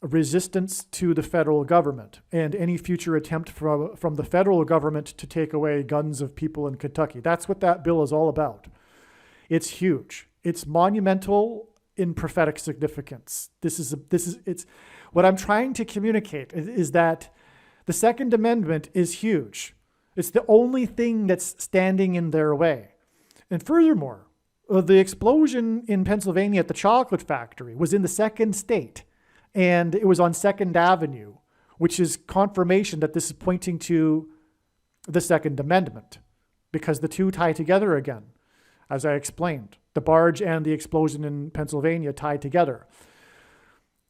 resistance to the federal government and any future attempt from the federal government to take away guns of people in Kentucky. That's what that bill is all about. It's huge. It's monumental in prophetic significance. It's what I'm trying to communicate is that the Second Amendment is huge. It's the only thing that's standing in their way. And furthermore, the explosion in Pennsylvania at the chocolate factory was in the second state, and it was on 2nd Avenue, which is confirmation that this is pointing to the Second Amendment, because the two tie together again, as I explained. The barge and the explosion in Pennsylvania tie together.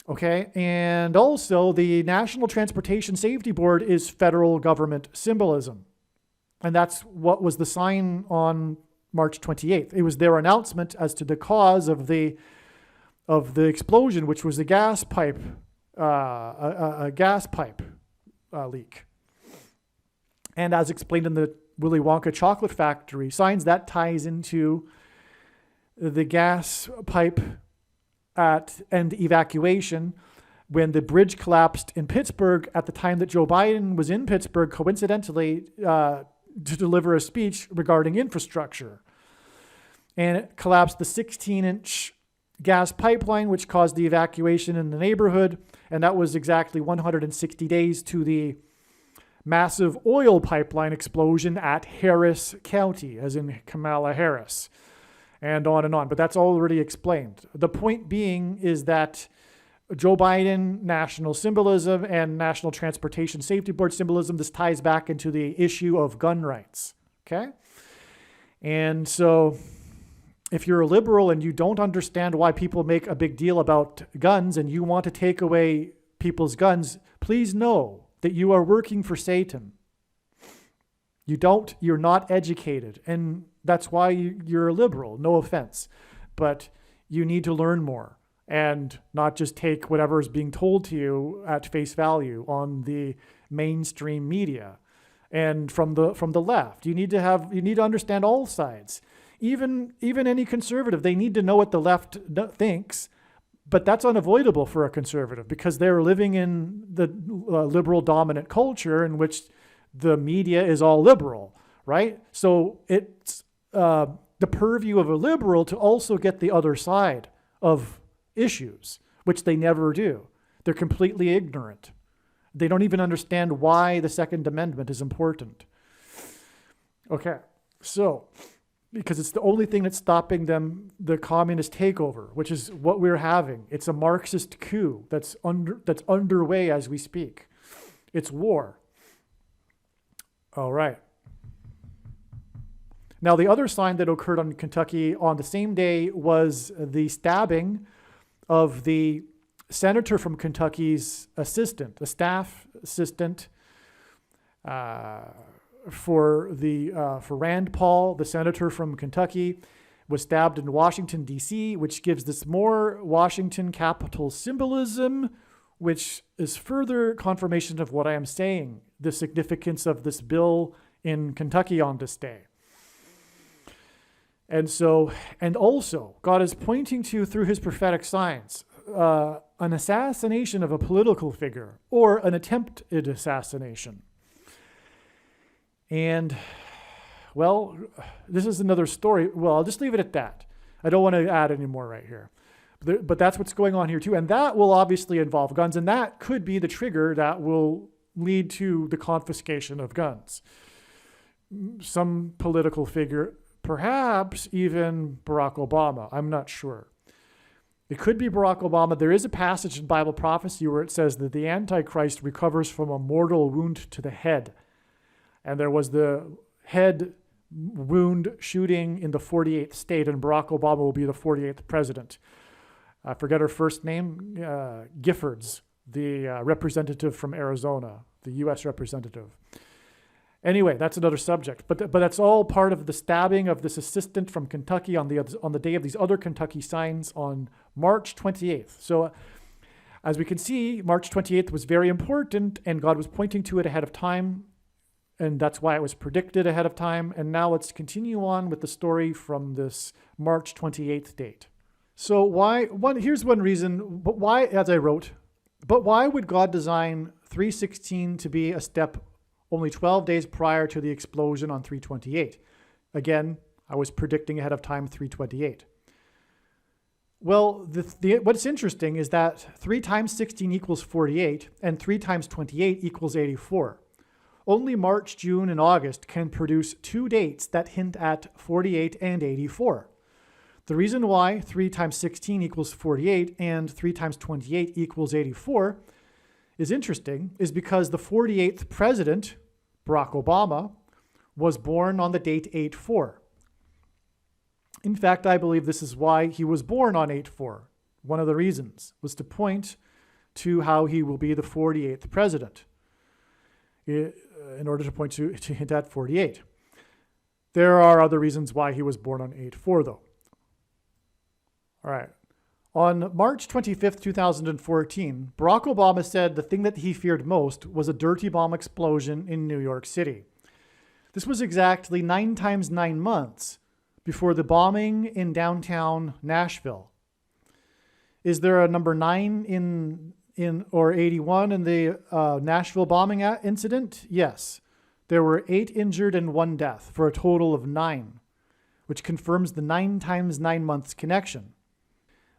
Okay, and also the National Transportation Safety Board is federal government symbolism. And that's what was the sign on March 28th. It was their announcement as to the cause of the explosion, which was a gas pipe leak. And as explained in the Willy Wonka chocolate factory signs, that ties into the gas pipe and evacuation when the bridge collapsed in Pittsburgh at the time that Joe Biden was in Pittsburgh, coincidentally, to deliver a speech regarding infrastructure. And it collapsed the 16-inch gas pipeline, which caused the evacuation in the neighborhood. And that was exactly 160 days to the massive oil pipeline explosion at Harris County, as in Kamala Harris, and on and on. But that's already explained. The point being is that Joe Biden, national symbolism, and National Transportation Safety Board symbolism, this ties back into the issue of gun rights, okay? And so if you're a liberal and you don't understand why people make a big deal about guns and you want to take away people's guns, please know that you are working for Satan. You're not educated, and that's why you're a liberal, no offense. But you need to learn more and not just take whatever is being told to you at face value on the mainstream media and from the left. You need to understand all sides. Even any conservative, they need to know what the left thinks, but that's unavoidable for a conservative because they're living in the liberal dominant culture in which the media is all liberal, right? So it's the purview of a liberal to also get the other side of issues, which they never do. They're completely ignorant. They don't even understand why the Second Amendment is important. Okay, so because it's the only thing that's stopping them, the communist takeover, which is what we're having. It's a Marxist coup that's underway as we speak. It's war. All right. Now, the other sign that occurred in Kentucky on the same day was the stabbing of the senator from Kentucky's assistant, the staff assistant for Rand Paul, the senator from Kentucky, was stabbed in Washington, D.C., which gives this more Washington Capitol symbolism, which is further confirmation of what I am saying, the significance of this bill in Kentucky on this day. And also, God is pointing to, through his prophetic signs, an assassination of a political figure or an attempted assassination. And, well, this is another story. Well, I'll just leave it at that. I don't want to add any more right here. But that's what's going on here too. And that will obviously involve guns. And that could be the trigger that will lead to the confiscation of guns. Some political figure, perhaps even Barack Obama. I'm not sure. It could be Barack Obama. There is a passage in Bible prophecy where it says that the Antichrist recovers from a mortal wound to the head. And there was the head wound shooting in the 48th state, and Barack Obama will be the 48th president. I forget her first name, Giffords, the representative from Arizona, the U.S. representative. Anyway, that's another subject. But that's all part of the stabbing of this assistant from Kentucky on the day of these other Kentucky signs on March 28th. So as we can see, March 28th was very important, and God was pointing to it ahead of time. And that's why it was predicted ahead of time. And now let's continue on with the story from this March 28th date. So here's one reason, but why, as I wrote, but why would God design 316 to be a step only 12 days prior to the explosion on 328? Again, I was predicting ahead of time 328. Well, what's interesting is that 3 times 16 equals 48, and 3 times 28 equals 84. Only March, June, and August can produce 2 dates that hint at 48 and 84. The reason why 3 times 16 equals 48 and 3 times 28 equals 84 is interesting, is because the 48th president, Barack Obama, was born on the date 8/4. In fact, I believe this is why he was born on 8/4. One of the reasons was to point to how he will be the 48th president, in order to point to hint at 48. There are other reasons why he was born on 8/4, though. All right. On March 25th, 2014, Barack Obama said the thing that he feared most was a dirty bomb explosion in New York City. This was exactly 9 times 9 months before the bombing in downtown Nashville. Is there a number 9 or 81 in the Nashville bombing incident? Yes. There were 8 injured and 1 death for a total of 9, which confirms the 9 times 9 months connection.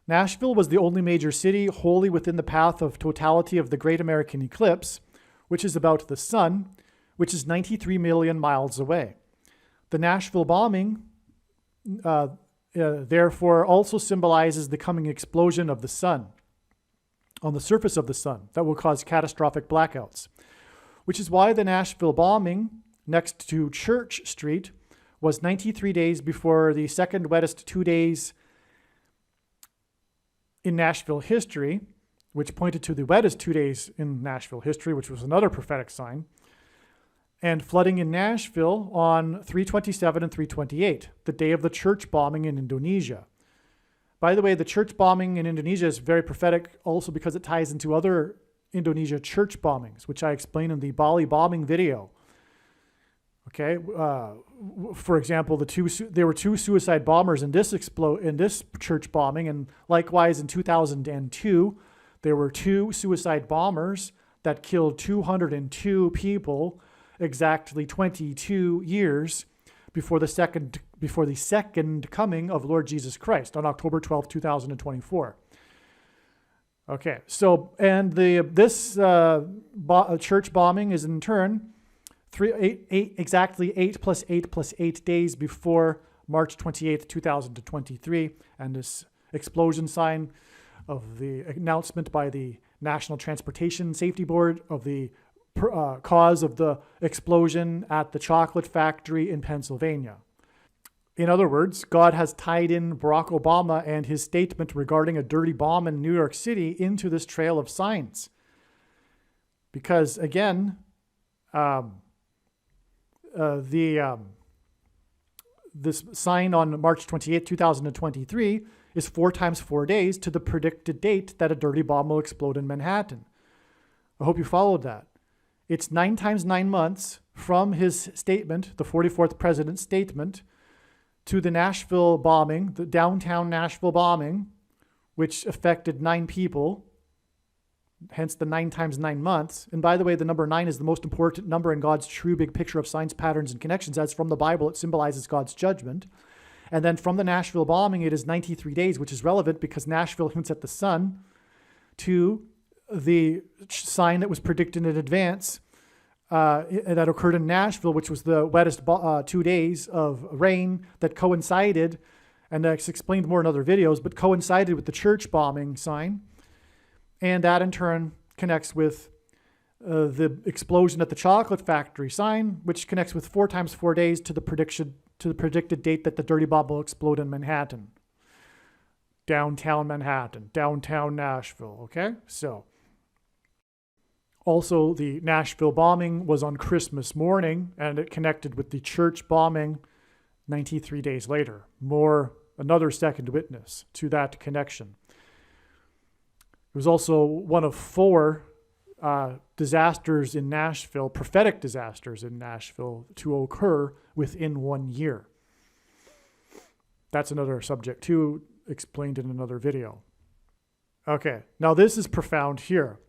Nashville was the only major city wholly within the path of totality of the Great American Eclipse, which is about the sun, which is 93 million miles away. The Nashville bombing, therefore, also symbolizes the coming explosion of the sun on the surface of the sun that will cause catastrophic blackouts, which is why the Nashville bombing next to Church Street was 93 days before the second wettest 2 days in Nashville history, which pointed to the wettest 2 days in Nashville history, which was another prophetic sign, and flooding in Nashville on 327 and 328, the day of the church bombing in Indonesia. By the way, the church bombing in Indonesia is very prophetic also because it ties into other Indonesia church bombings, which I explained in the Bali bombing video. Okay, for example, there were two suicide bombers in this church bombing, and likewise in 2002, there were two suicide bombers that killed 202 people, exactly 22 years before the second coming of Lord Jesus Christ on October 12, 2024. Okay, so and this church bombing is in turn exactly 8 plus 8 plus 8 days before March 28th, 2023, and this explosion sign of the announcement by the National Transportation Safety Board of the cause of the explosion at the chocolate factory in Pennsylvania. In other words, God has tied in Barack Obama and his statement regarding a dirty bomb in New York City into this trail of signs. Because again, this sign on March 28, 2023 is 4 times 4 days to the predicted date that a dirty bomb will explode in Manhattan. I hope you followed that. It's 9 times 9 months from his statement, the 44th president's statement, to the Nashville bombing, the downtown Nashville bombing, which affected 9 people, hence the 9 times 9 months. And by the way, the number 9 is the most important number in God's true big picture of signs, patterns, and connections. As from the Bible, it symbolizes God's judgment. And then from the Nashville bombing, it is 93 days, which is relevant because Nashville hints at the sun, to the sign that was predicted in advance that occurred in Nashville, which was the wettest 2 days of rain that coincided, and that's explained more in other videos, but coincided with the church bombing sign. And that in turn connects with the explosion at the chocolate factory sign, which connects with 4 times 4 days to the predicted date that the dirty bomb will explode in Manhattan. Downtown Manhattan, downtown Nashville, okay? So, also the Nashville bombing was on Christmas morning, and it connected with the church bombing 93 days later. Another second witness to that connection. It was also one of 4 disasters in Nashville, prophetic disasters in Nashville, to occur within 1 year. That's another subject too, explained in another video. Okay, now this is profound here.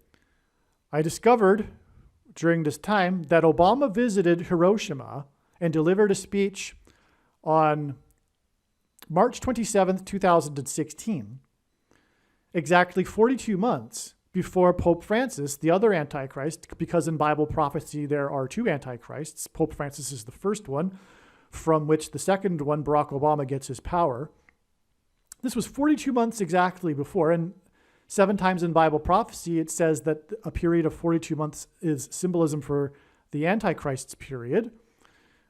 I discovered during this time that Obama visited Hiroshima and delivered a speech on March 27th, 2016, exactly 42 months before Pope Francis, the other Antichrist, because in Bible prophecy there are 2 Antichrists. Pope Francis is the first one, from which the second one, Barack Obama, gets his power. This was 42 months exactly before, and 7 times in Bible prophecy it says that a period of 42 months is symbolism for the Antichrist's period.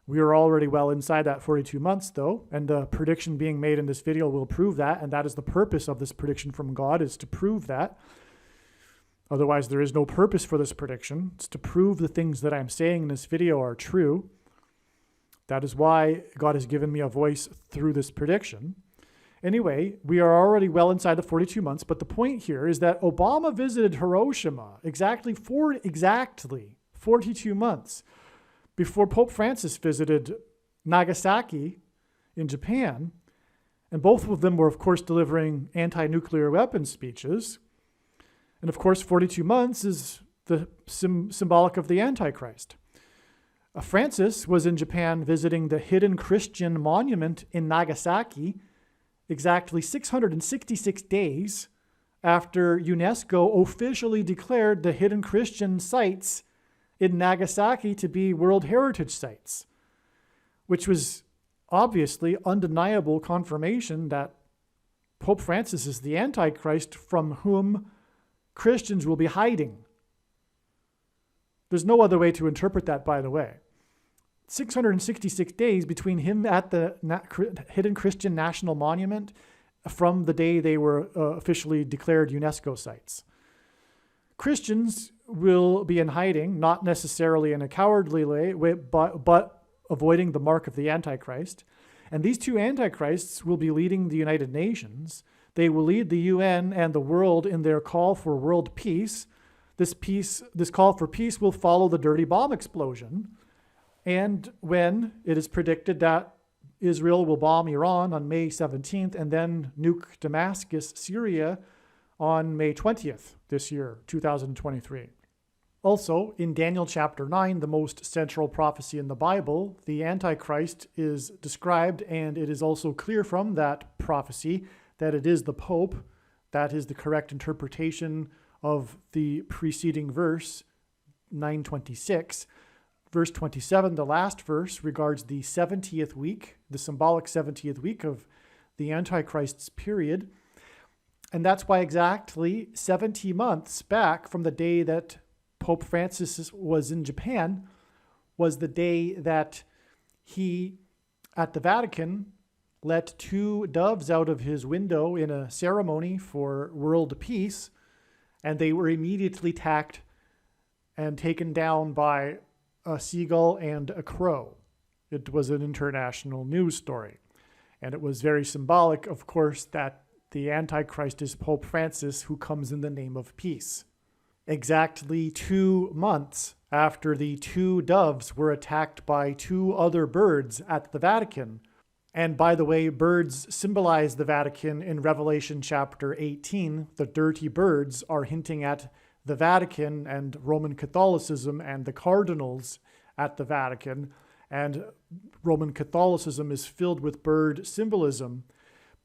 We are already well inside that 42 months though, and the prediction being made in this video will prove that, and that is the purpose of this prediction from God, is to prove that. Otherwise, there is no purpose for this prediction. It's to prove the things that I'm saying in this video are true. That is why God has given me a voice through this prediction. Anyway, we are already well inside the 42 months, but the point here is that Obama visited Hiroshima exactly 42 months before Pope Francis visited Nagasaki in Japan, and both of them were, of course, delivering anti-nuclear weapons speeches. And of course, 42 months is the symbolic of the Antichrist. Francis was in Japan visiting the hidden Christian monument in Nagasaki exactly 666 days after UNESCO officially declared the hidden Christian sites in Nagasaki to be World Heritage Sites, which was obviously undeniable confirmation that Pope Francis is the Antichrist from whom Christians will be hiding. There's no other way to interpret that, by the way. 666 days between him at the Hidden Christian National Monument from the day they were officially declared UNESCO sites. Christians will be in hiding, not necessarily in a cowardly way, but avoiding the mark of the Antichrist. And these 2 Antichrists will be leading the United Nations. They will lead the UN and the world in their call for world peace. This call for peace will follow the dirty bomb explosion. And when it is predicted that Israel will bomb Iran on May 17th and then nuke Damascus, Syria on May 20th this year, 2023. Also, in Daniel chapter 9, the most central prophecy in the Bible, the Antichrist is described, and it is also clear from that prophecy that it is the Pope. That is the correct interpretation of the preceding verse, 9:26. Verse 27, the last verse, regards the 70th week, the symbolic 70th week of the Antichrist's period. And that's why exactly 70 months back from the day that Pope Francis was in Japan was the day that he, at the Vatican, let 2 doves out of his window in a ceremony for world peace, and they were immediately attacked and taken down by a seagull and a crow. It was an international news story. And it was very symbolic, of course, that the Antichrist is Pope Francis, who comes in the name of peace. Exactly 2 months after the 2 doves were attacked by 2 other birds at the Vatican. And by the way, birds symbolize the Vatican in Revelation chapter 18. The dirty birds are hinting at the Vatican and Roman Catholicism and the cardinals at the Vatican. And Roman Catholicism is filled with bird symbolism.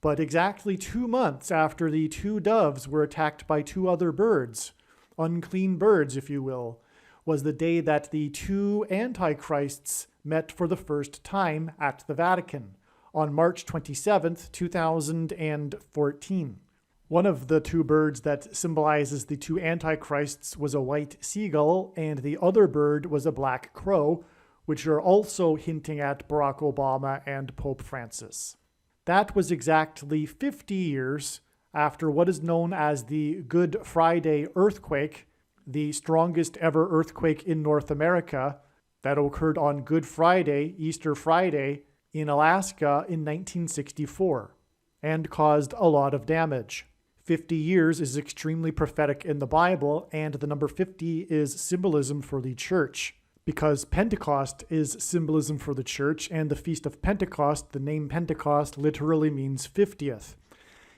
But exactly 2 months after the 2 doves were attacked by 2 other birds, unclean birds, if you will, was the day that the 2 antichrists met for the first time at the Vatican on March 27th, 2014. One of the 2 birds that symbolizes the 2 antichrists was a white seagull, and the other bird was a black crow, which are also hinting at Barack Obama and Pope Francis. That was exactly 50 years after what is known as the Good Friday earthquake, the strongest ever earthquake in North America that occurred on Good Friday, Easter Friday, in Alaska in 1964 and caused a lot of damage. 50 years is extremely prophetic in the Bible, and the number 50 is symbolism for the church, because Pentecost is symbolism for the church, and the Feast of Pentecost, the name Pentecost, literally means 50th.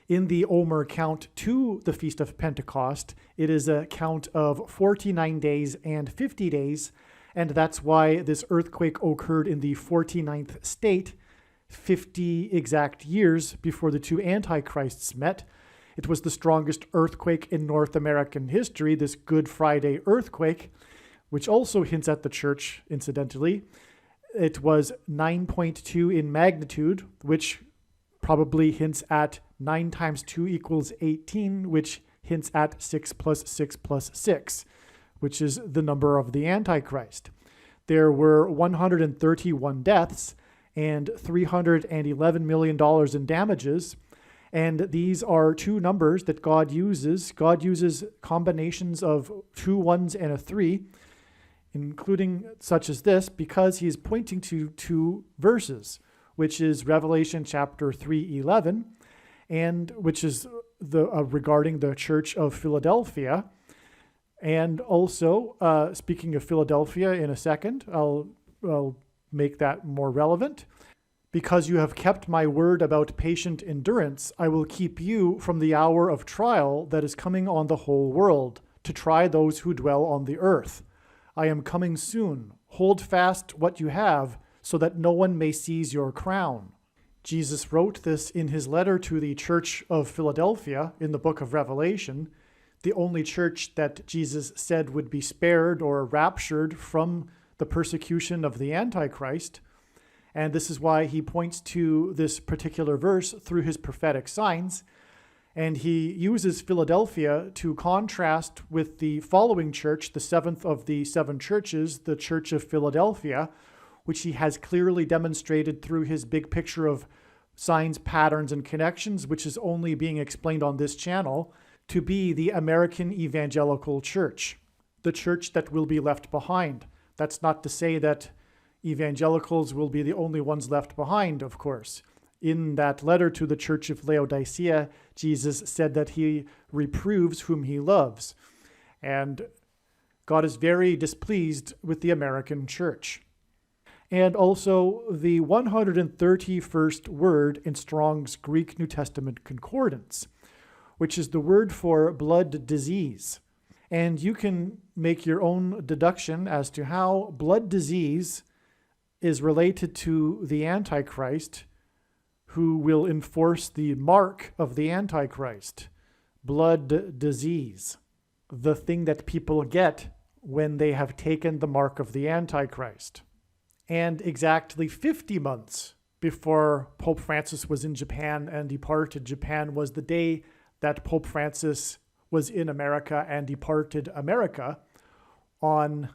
In the Omer count to the Feast of Pentecost, it is a count of 49 days and 50 days, and that's why this earthquake occurred in the 49th state, 50 exact years before the 2 antichrists met. It was the strongest earthquake in North American history, this Good Friday earthquake, which also hints at the church, incidentally. It was 9.2 in magnitude, which probably hints at 9 times 2 equals 18, which hints at 6 plus 6 plus 6, which is the number of the Antichrist. There were 131 deaths and $311 million in damages. And these are 2 numbers that God uses. God uses combinations of 2 1s and a 3, including such as this, because he is pointing to 2 verses, which is Revelation chapter 3:11, and which is regarding the Church of Philadelphia. And also, speaking of Philadelphia in a second, I'll make that more relevant. Because you have kept my word about patient endurance, I will keep you from the hour of trial that is coming on the whole world, to try those who dwell on the earth. I am coming soon. Hold fast what you have, so that no one may seize your crown. Jesus wrote this in his letter to the Church of Philadelphia in the book of Revelation, the only church that Jesus said would be spared or raptured from the persecution of the Antichrist. And this is why he points to this particular verse through his prophetic signs. And he uses Philadelphia to contrast with the following church, the 7th of the 7 churches, the Church of Philadelphia, which he has clearly demonstrated through his big picture of signs, patterns, and connections, which is only being explained on this channel, to be the American Evangelical Church, the church that will be left behind. That's not to say that evangelicals will be the only ones left behind, of course. in that letter to the church of Laodicea, Jesus said that he reproves whom he loves. And God is very displeased with the American church. And also the 131st word in Strong's Greek New Testament Concordance, which is the word for blood disease. And you can make your own deduction as to how blood disease is related to the Antichrist, who will enforce the mark of the Antichrist, blood disease, the thing that people get when they have taken the mark of the Antichrist. And exactly 50 months before Pope Francis was in Japan and departed Japan was the day that Pope Francis was in America and departed America on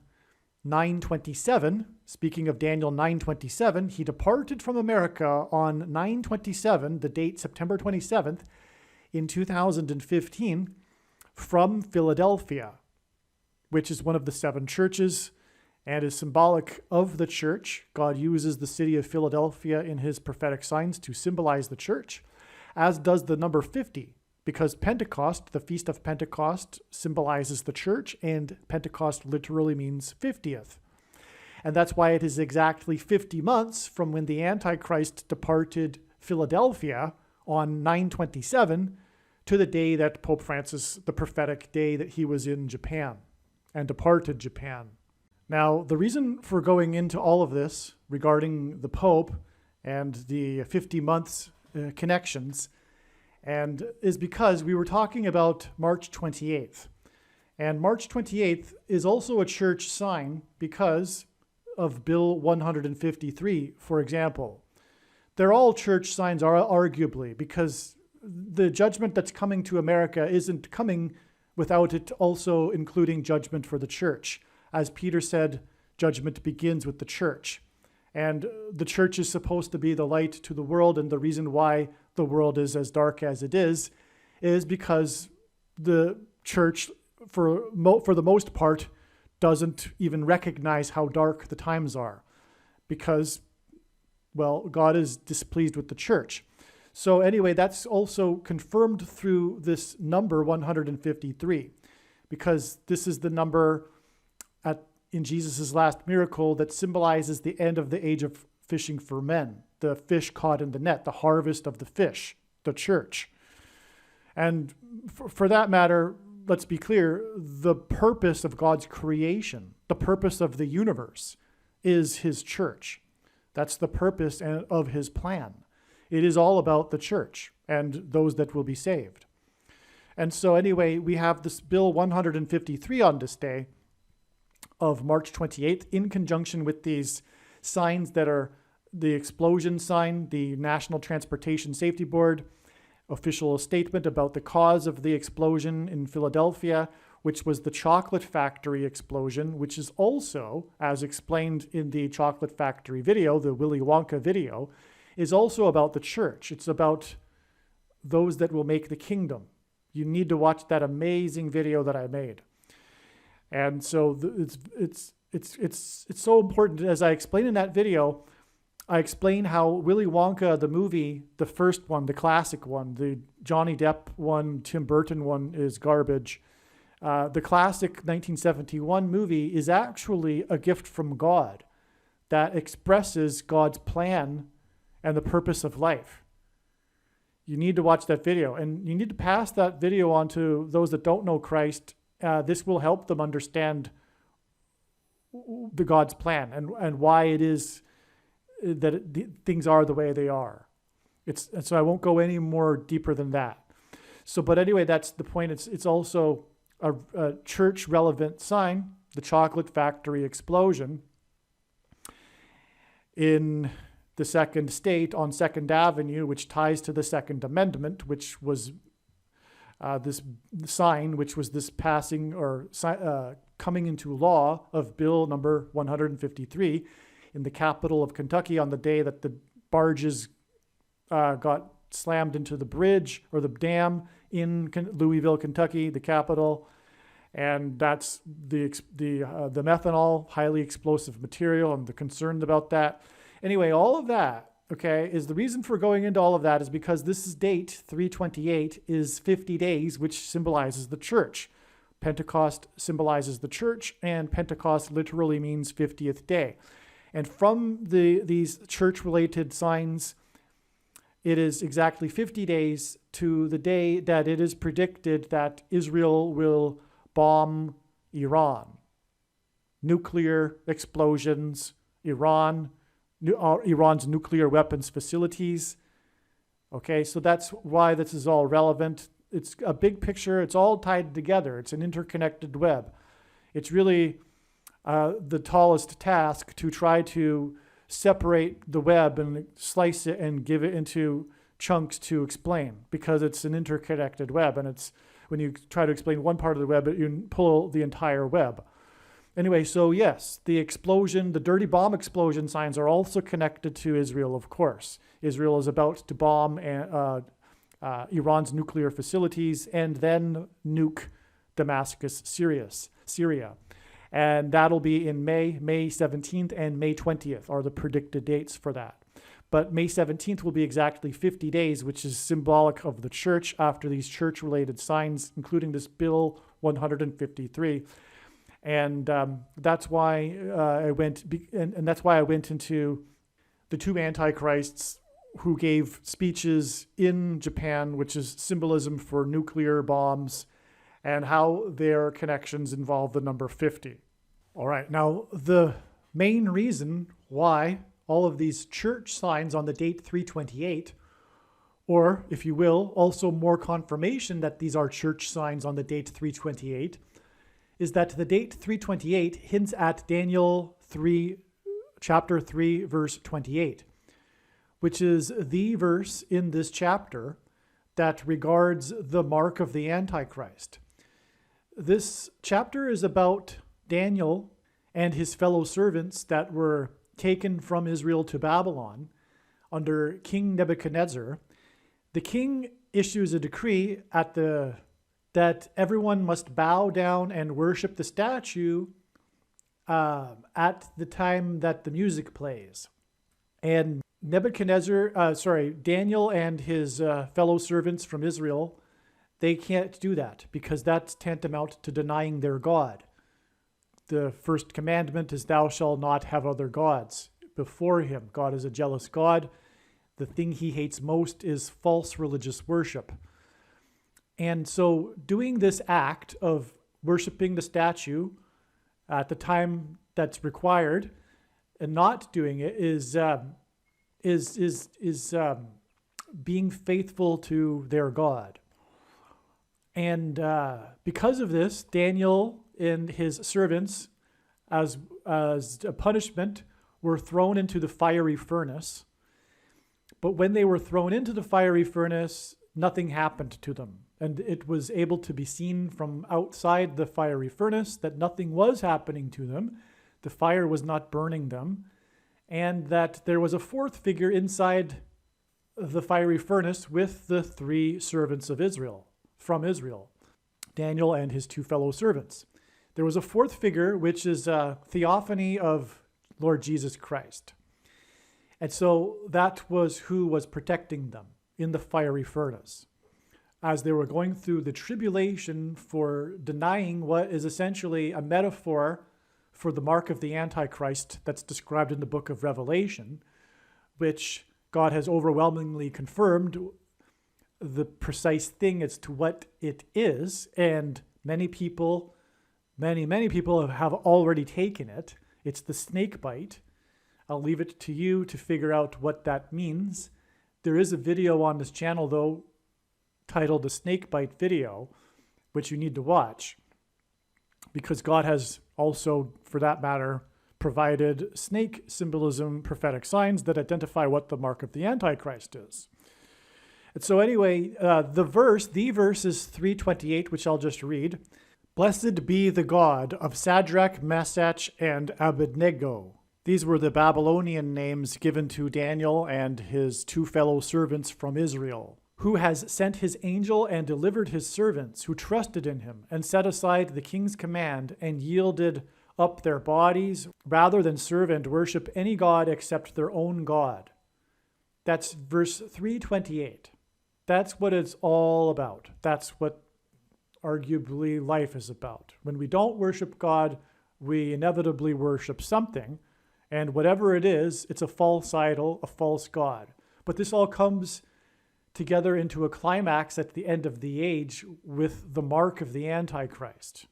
9/27. Speaking of Daniel 9/27, he departed from America on 9/27, the date September 27th, in 2015, from Philadelphia, which is one of the 7 churches and is symbolic of the church. God uses the city of Philadelphia in his prophetic signs to symbolize the church, as does the number 50, because Pentecost, the Feast of Pentecost, symbolizes the church, and Pentecost literally means 50th. And that's why it is exactly 50 months from when the Antichrist departed Philadelphia on 9/27 to the day that Pope Francis, the prophetic day that he was in Japan and departed Japan. Now, the reason for going into all of this regarding the Pope and the 50 months connections is because we were talking about March 28th. And March 28th is also a church sign because of Bill 153, for example. They're all church signs, arguably, because the judgment that's coming to America isn't coming without it also including judgment for the church. As Peter said, judgment begins with the church. And the church is supposed to be the light to the world, and the reason why the world is as dark as it is because the church, for the most part, doesn't even recognize how dark the times are because, well, God is displeased with the church. So anyway, that's also confirmed through this number 153, because this is the number in Jesus' last miracle that symbolizes the end of the age of fishing for men, the fish caught in the net, the harvest of the fish, the church. And for that matter, let's be clear, the purpose of God's creation, the purpose of the universe, is his church. That's the purpose of his plan. It is all about the church and those that will be saved. And so anyway, we have this Bill 153 on this day of March 28th in conjunction with these signs that are the explosion sign, the National Transportation Safety Board official statement about the cause of the explosion in Philadelphia, which was the chocolate factory explosion, which is also, as explained in the chocolate factory video, the Willy Wonka video, is also about the church. It's about those that will make the kingdom. You need to watch that amazing video that I made. And so it's so important. As I explain in that video, I explain how Willy Wonka, the movie, the first one, the classic one, the Johnny Depp one, Tim Burton one is garbage. The classic 1971 movie is actually a gift from God that expresses God's plan and the purpose of life. You need to watch that video, and you need to pass that video on to those that don't know Christ. This will help them understand the God's plan and why it is that things are the way they are. And so I won't go any more deeper than that. So, but anyway, that's the point. It's also a church relevant sign, the chocolate factory explosion in the second state on 2nd Avenue, which ties to the Second Amendment, which was this sign, which was this passing or coming into law of Bill number 153 in the capital of Kentucky on the day that the barges got slammed into the bridge or the dam in Louisville, Kentucky, the capital. And that's the methanol, highly explosive material, and the concern about that. Anyway, all of that okay, is the reason for going into all of that is because this is date 328 is 50 days, which symbolizes the church. Pentecost symbolizes the church, and Pentecost literally means 50th day. And from these church-related signs, it is exactly 50 days to the day that it is predicted that Israel will bomb Iran. Nuclear explosions, Iran's nuclear weapons facilities. Okay, so that's why this is all relevant. It's a big picture. It's all tied together. It's an interconnected web. It's really the tallest task to try to separate the web and slice it and give it into chunks to explain, because it's an interconnected web, and it's when you try to explain one part of the web, you pull the entire web. Anyway, so yes, the explosion, the dirty bomb explosion signs are also connected to Israel, of course. Israel is about to bomb Iran's nuclear facilities and then nuke Damascus, Syria. And that'll be in May 17th and May 20th are the predicted dates for that. But May 17th will be exactly 50 days, which is symbolic of the church after these church-related signs, including this Bill 153. And that's why I went into the two antichrists who gave speeches in Japan, which is symbolism for nuclear bombs, and how their connections involve the number 50. All right, now the main reason why all of these church signs on the date 328, or if you will, also more confirmation that these are church signs on the date 328, is that the date 328 hints at Daniel 3, chapter 3, verse 28, which is the verse in this chapter that regards the mark of the Antichrist. This chapter is about Daniel and his fellow servants that were taken from Israel to Babylon under King Nebuchadnezzar. The king issues a decree that everyone must bow down and worship the statue at the time that the music plays. And Daniel and his fellow servants from Israel, they can't do that because that's tantamount to denying their God. The first commandment is, thou shalt not have other gods before him. God is a jealous God. The thing he hates most is false religious worship. And so doing this act of worshiping the statue at the time that's required and not doing it is being faithful to their God. And because of this, Daniel and his servants, as a punishment, were thrown into the fiery furnace. But when they were thrown into the fiery furnace, nothing happened to them. And it was able to be seen from outside the fiery furnace that nothing was happening to them. The fire was not burning them. And that there was a fourth figure inside the fiery furnace with the three servants of Israel, from Israel, Daniel and his two fellow servants. There was a fourth figure, which is a theophany of Lord Jesus Christ. And so that was who was protecting them in the fiery furnace as they were going through the tribulation for denying what is essentially a metaphor for the mark of the Antichrist that's described in the book of Revelation, which God has overwhelmingly confirmed the precise thing as to what it is. And many people have already taken it. It's the snake bite. I'll leave it to you to figure out what that means. There is a video on this channel, though, titled the Snake Bite Video, which you need to watch, because God has also, for that matter, provided snake symbolism, prophetic signs that identify what the mark of the Antichrist is. And so anyway, the verse is 328, which I'll just read. Blessed be the God of Shadrach, Meshach, and Abednego. These were the Babylonian names given to Daniel and his two fellow servants from Israel, who has sent his angel and delivered his servants who trusted in him and set aside the king's command and yielded up their bodies rather than serve and worship any god except their own God. That's verse 328. That's what it's all about. That's what arguably life is about. When we don't worship God, we inevitably worship something. And whatever it is, it's a false idol, a false god. But this all comes together into a climax at the end of the age with the mark of the Antichrist.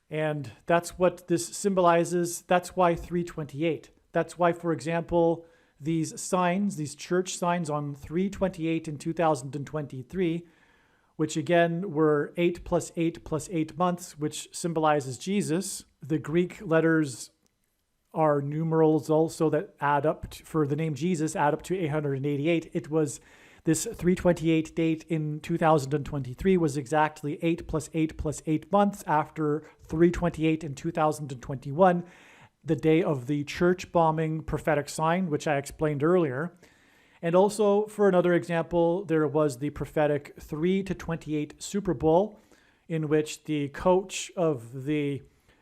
And that's what this symbolizes. That's why 328. That's why, for example, these signs, these church signs on 328 in 2023, which again were 8 plus 8 plus 8 months, which symbolizes Jesus. The Greek letters are numerals also that add up to, for the name Jesus, add up to 888. It was this 328 date in 2023 was exactly 8 plus 8 plus 8 months after 328 in 2021, the day of the church bombing prophetic sign, which I explained earlier. And also, for another example, there was the prophetic 3 to 28 Super Bowl, in which the coach of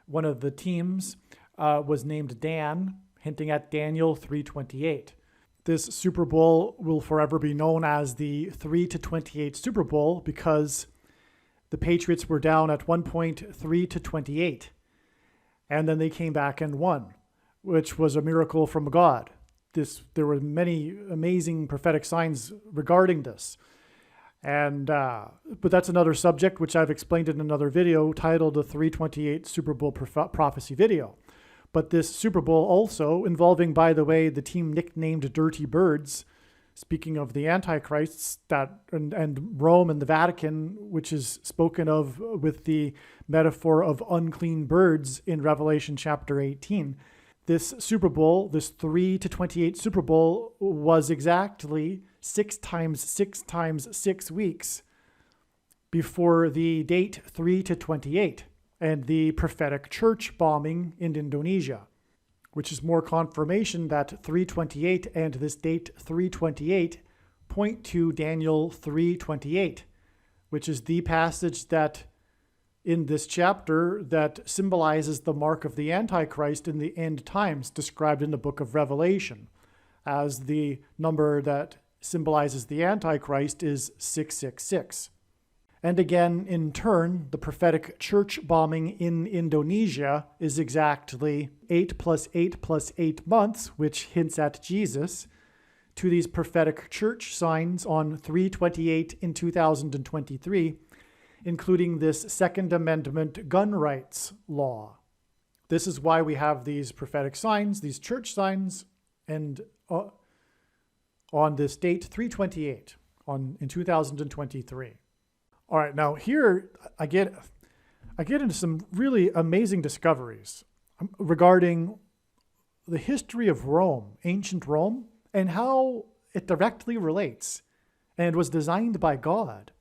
one of the teams was named Dan, hinting at Daniel 3:28. This Super Bowl will forever be known as the 3 to 28 Super Bowl because the Patriots were down at one point 3 to 28. And then they came back and won, which was a miracle from God. There were many amazing prophetic signs regarding this. And but that's another subject, which I've explained in another video titled the 328 Super Bowl Prophecy video. But this Super Bowl also involving, by the way, the team nicknamed Dirty Birds, speaking of the Antichrists, and Rome and the Vatican, which is spoken of with the metaphor of unclean birds in Revelation chapter 18. This Super Bowl, this 3 to 28 Super Bowl, was exactly 6 times 6 times 6 weeks before the date 3 to 28 and the prophetic church bombing in Indonesia, which is more confirmation that 328 and this date 328 point to Daniel 3:28, which is the passage that in this chapter that symbolizes the mark of the Antichrist in the end times, described in the book of Revelation, as the number that symbolizes the Antichrist is 666. And again, in turn, the prophetic church bombing in Indonesia is exactly 8 plus 8 plus 8 months, which hints at Jesus, to these prophetic church signs on 328 in 2023, including this Second Amendment gun rights law. This is why we have these prophetic signs, these church signs, and on this date 328 in 2023. All right, now here I get into some really amazing discoveries regarding the history of Rome, ancient Rome, and how it directly relates and was designed by God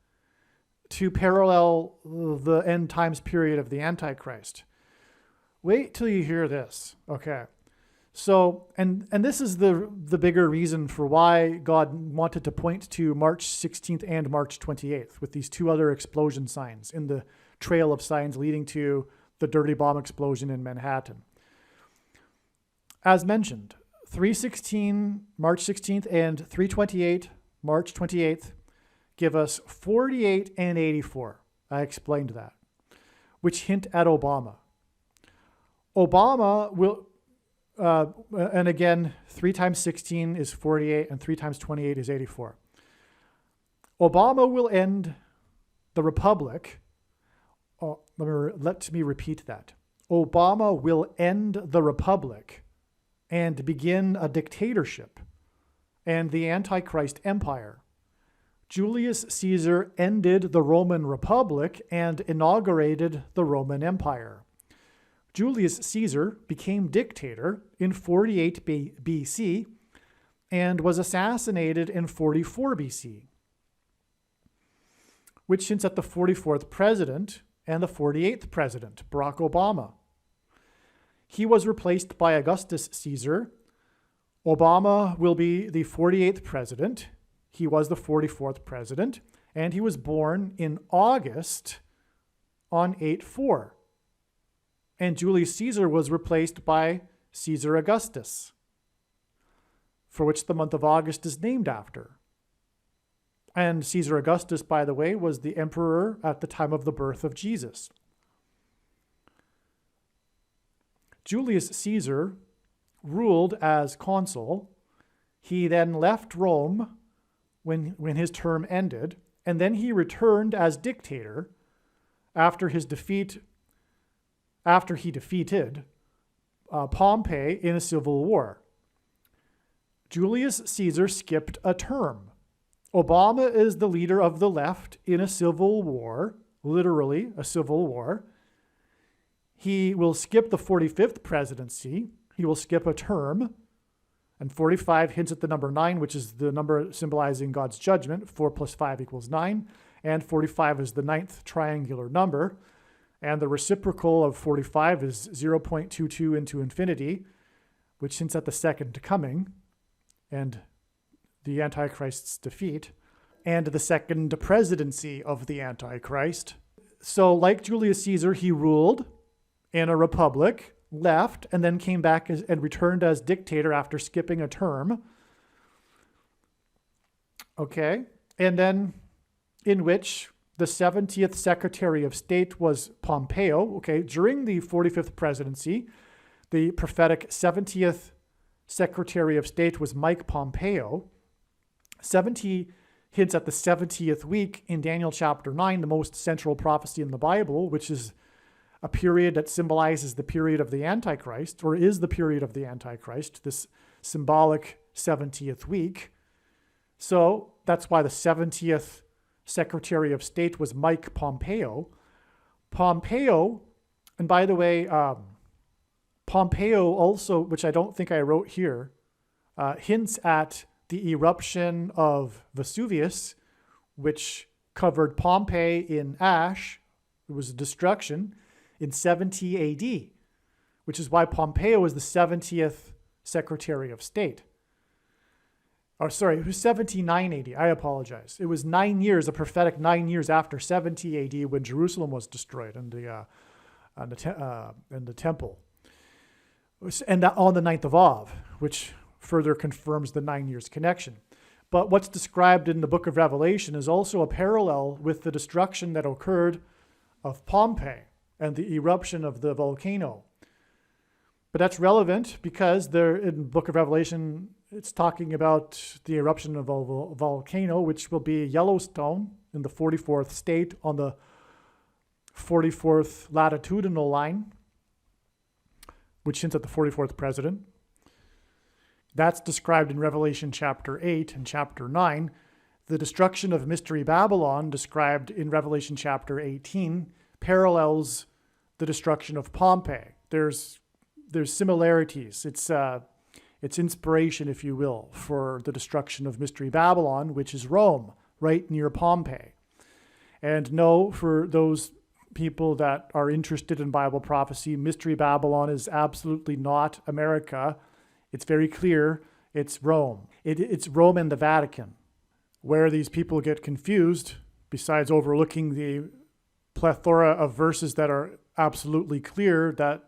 to parallel the end times period of the Antichrist. Wait till you hear this, okay? So, and this is the bigger reason for why God wanted to point to March 16th and March 28th with these two other explosion signs in the trail of signs leading to the dirty bomb explosion in Manhattan. As mentioned, 316, March 16th, and 328, March 28th, give us 48 and 84. I explained that, which hint at Obama. Obama will... and again, 3 times 16 is 48, and 3 times 28 is 84. Obama will end the republic. Let me repeat that. Obama will end the republic and begin a dictatorship and the Antichrist empire. Julius Caesar ended the Roman Republic and inaugurated the Roman Empire. Julius Caesar became dictator in 48 BC and was assassinated in 44 BC, which hints at the 44th president and the 48th president, Barack Obama. He was replaced by Augustus Caesar. Obama will be the 48th president. He was the 44th president, and he was born in August on 8/4. And Julius Caesar was replaced by Caesar Augustus. for which the month of August is named after. And Caesar Augustus, by the way, was the emperor at the time of the birth of Jesus. Julius Caesar ruled as consul. He then left Rome when his term ended, and then he returned as dictator after he defeated Pompey in a civil war. Julius Caesar skipped a term. Obama is the leader of the left in a civil war, literally a civil war. He will skip the 45th presidency. He will skip a term. And 45 hints at the number 9, which is the number symbolizing God's judgment. 4 plus 5 equals 9. And 45 is the 9th triangular number. And the reciprocal of 45 is 0.22 into infinity, which hints at the second coming and the Antichrist's defeat, and the second presidency of the Antichrist. So like Julius Caesar, he ruled in a republic, left, and then came back and returned as dictator after skipping a term. Okay, and then in which the 70th Secretary of State was Pompeo. Okay, during the 45th presidency, the prophetic 70th Secretary of State was Mike Pompeo. 70 hints at the 70th week in Daniel chapter 9, the most central prophecy in the Bible, which is a period that symbolizes the period of the Antichrist, or is the period of the Antichrist, this symbolic 70th week. So that's why the 70th Secretary of State was Mike Pompeo. Pompeo, and by the way, Pompeo also, which I don't think I wrote here, hints at the eruption of Vesuvius, which covered Pompeii in ash. It was a destruction in 70 AD, which is why Pompeo was the 70th Secretary of State. It was 79 AD. I apologize. It was 9 years, a prophetic 9 years after 70 AD when Jerusalem was destroyed and the temple. And on the 9th of Av, which further confirms the 9 years connection. But what's described in the book of Revelation is also a parallel with the destruction that occurred of Pompeii and the eruption of the volcano. But that's relevant because there in the book of Revelation, it's talking about the eruption of a volcano, which will be Yellowstone in the 44th state on the 44th latitudinal line, which hints at the 44th president. That's described in Revelation chapter 8 and chapter 9. The destruction of Mystery Babylon, described in Revelation chapter 18, parallels the destruction of Pompeii. There's similarities. It's inspiration, if you will, for the destruction of Mystery Babylon, which is Rome, right near Pompeii. And no, for those people that are interested in Bible prophecy, Mystery Babylon is absolutely not America. It's very clear. It's Rome. It's Rome and the Vatican. Where these people get confused, besides overlooking the plethora of verses that are absolutely clear that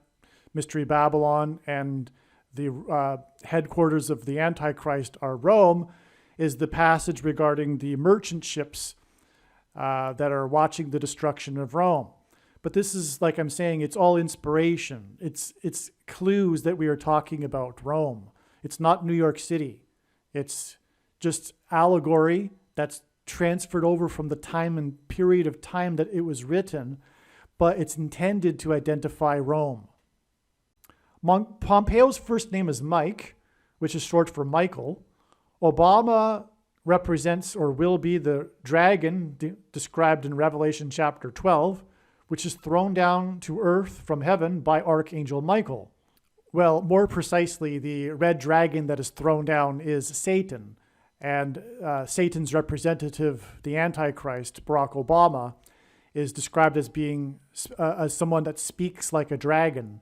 Mystery Babylon and the headquarters of the Antichrist are Rome, is the passage regarding the merchant ships that are watching the destruction of Rome. But this is, like I'm saying, it's all inspiration. It's clues that we are talking about Rome. It's not New York City. It's just allegory that's transferred over from the time and period of time that it was written, but it's intended to identify Rome. Pompeo's first name is Mike, which is short for Michael. Obama represents or will be the dragon described in Revelation chapter 12, which is thrown down to earth from heaven by Archangel Michael. Well, more precisely, the red dragon that is thrown down is Satan, and Satan's representative, the Antichrist, Barack Obama, is described as being as someone that speaks like a dragon.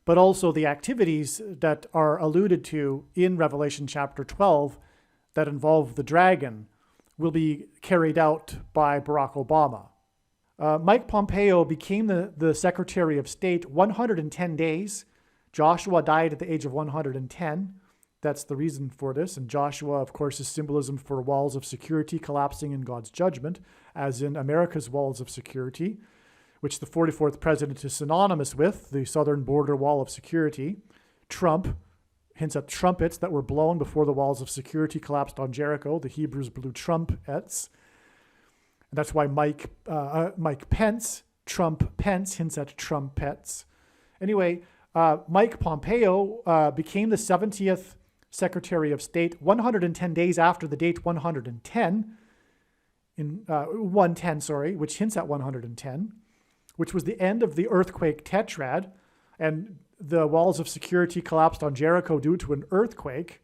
But also the activities that are alluded to in Revelation chapter 12 that involve the dragon will be carried out by Barack Obama. Mike Pompeo became the Secretary of State 110 days. Joshua died at the age of 110. That's the reason for this. And Joshua, of course, is symbolism for walls of security collapsing in God's judgment, as in America's walls of security, which the 44th president is synonymous with, the southern border wall of security. Trump hints at trumpets that were blown before the walls of security collapsed on Jericho. The Hebrews blew trumpets. And that's why Mike Pence, Trump Pence, hints at trumpets. Anyway, Mike Pompeo became the 70th Secretary of State 110 days after the date 110, which hints at 110, which was the end of the earthquake tetrad, and the walls of security collapsed on Jericho due to an earthquake.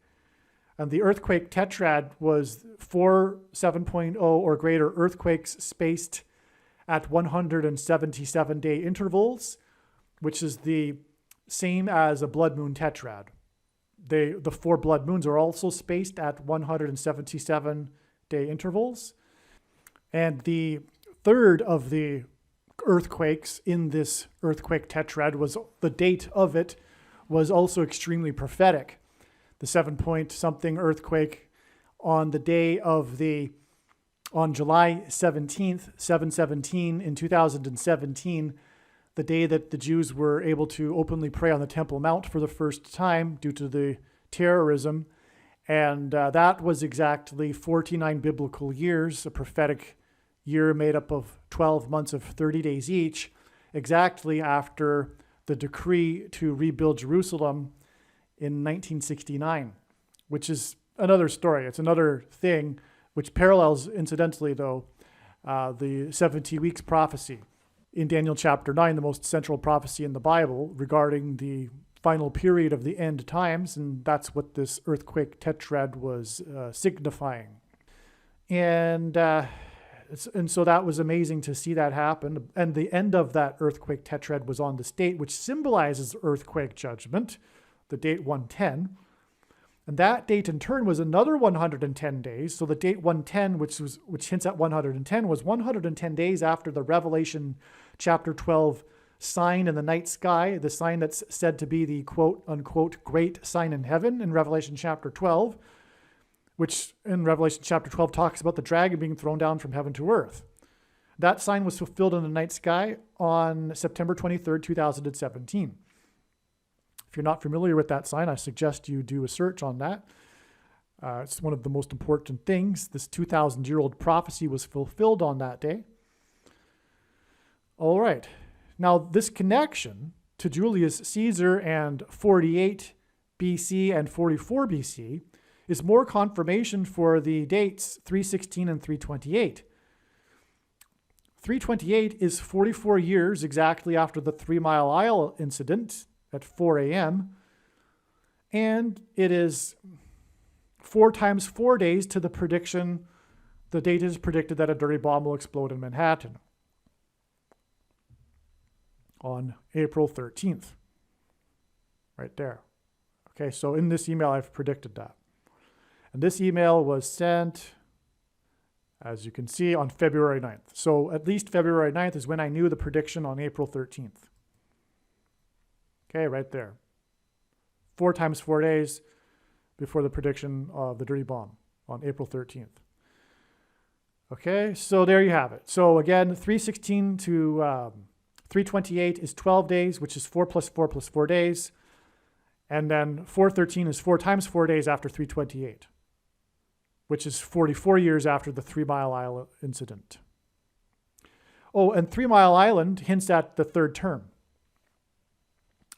And the earthquake tetrad was 4 7.0 or greater earthquakes spaced at 177-day intervals, which is the same as a blood moon tetrad. The 4 blood moons are also spaced at 177-day intervals. And the third of the earthquakes in this earthquake tetrad was, the date of it was also extremely prophetic. The 7-point-something earthquake on the day of on July 17th, 717 in 2017, the day that the Jews were able to openly pray on the Temple Mount for the first time due to the terrorism. And that was exactly 49 biblical years, a prophetic year made up of 12 months of 30 days each, exactly after the decree to rebuild Jerusalem in 1969, which is another story. It's another thing which parallels, incidentally, though, the 70 weeks prophecy in Daniel chapter 9, the most central prophecy in the Bible regarding the final period of the end times, and that's what this earthquake tetrad was signifying. And so that was amazing to see that happen. And the end of that earthquake tetrad was on the state, which symbolizes earthquake judgment, the date 110. And that date in turn was another 110 days. So the date 110, which hints at 110, was 110 days after the Revelation chapter 12 sign in the night sky, the sign that's said to be the quote unquote great sign in heaven in Revelation chapter 12, which in Revelation chapter 12 talks about the dragon being thrown down from heaven to earth. That sign was fulfilled in the night sky on September 23rd, 2017. If you're not familiar with that sign, I suggest you do a search on that. It's one of the most important things. This 2,000-year-old prophecy was fulfilled on that day. All right. Now, this connection to Julius Caesar and 48 BC and 44 BC is more confirmation for the dates 316 and 328. 328 is 44 years exactly after the 3 Mile Isle incident at 4 a.m. And it is 4 times 4 days to the prediction. The date is predicted that a dirty bomb will explode in Manhattan on April 13th. Right there. Okay, so in this email, I've predicted that. And this email was sent, as you can see, on February 9th. So at least February 9th is when I knew the prediction on April 13th. Okay, right there. 4 times 4 days before the prediction of the dirty bomb on April 13th. Okay, so there you have it. So again, 316 to 328 is 12 days, which is 4 plus 4 plus 4 days. And then 413 is 4 times 4 days after 328, which is 44 years after the 3 Mile Isle incident. Oh, and 3 Mile Island hints at the third term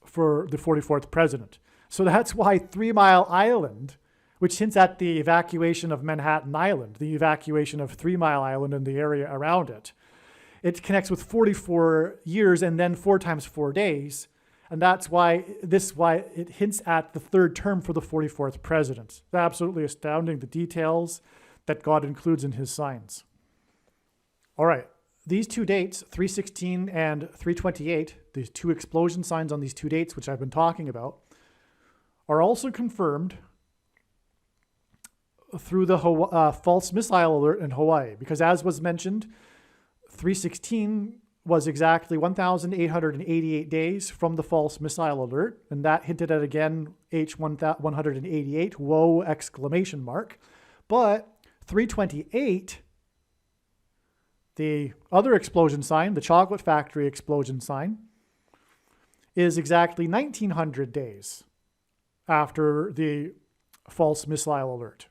for the 44th president. So that's why 3 Mile Island, which hints at the evacuation of Manhattan Island, the evacuation of 3 Mile Island and the area around it, it connects with 44 years and then 4 times 4 days. And that's why it hints at the third term for the 44th president. It's absolutely astounding, the details that God includes in his signs. All right. These two dates, 316 and 328, these two explosion signs on these two dates, which I've been talking about, are also confirmed through the false missile alert in Hawaii. Because as was mentioned, 316 was exactly 1,888 days from the false missile alert, and that hinted at again H188, whoa, exclamation mark. But 328, the other explosion sign, the chocolate factory explosion sign, is exactly 1,900 days after the false missile alert.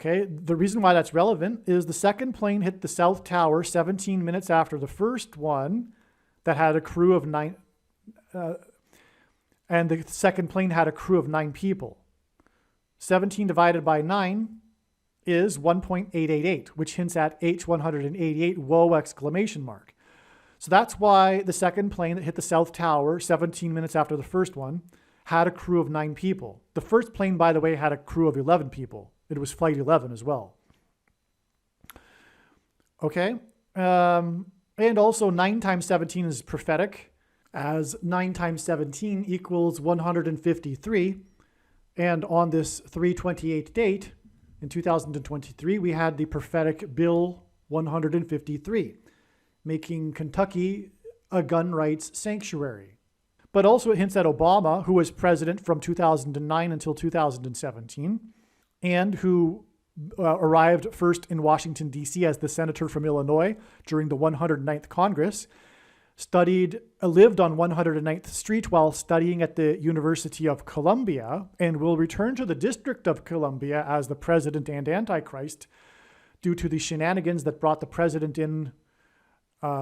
Okay, the reason why that's relevant is the second plane hit the South Tower 17 minutes after the first one that had a crew of 9, and the second plane had a crew of 9 people. 17 divided by 9 is 1.888, which hints at H188, whoa, exclamation mark. So that's why the second plane that hit the South Tower 17 minutes after the first one had a crew of 9 people. The first plane, by the way, had a crew of 11 people. It was Flight 11 as well. Okay. And also 9 times 17 is prophetic, as 9 times 17 equals 153. And on this 328 date in 2023, we had the prophetic Bill 153, making Kentucky a gun rights sanctuary. But also it hints at Obama, who was president from 2009 until 2017, and who arrived first in Washington, D.C. as the senator from Illinois during the 109th Congress, lived on 109th Street while studying at the University of Columbia, and will return to the District of Columbia as the president and Antichrist due to the shenanigans that brought the president in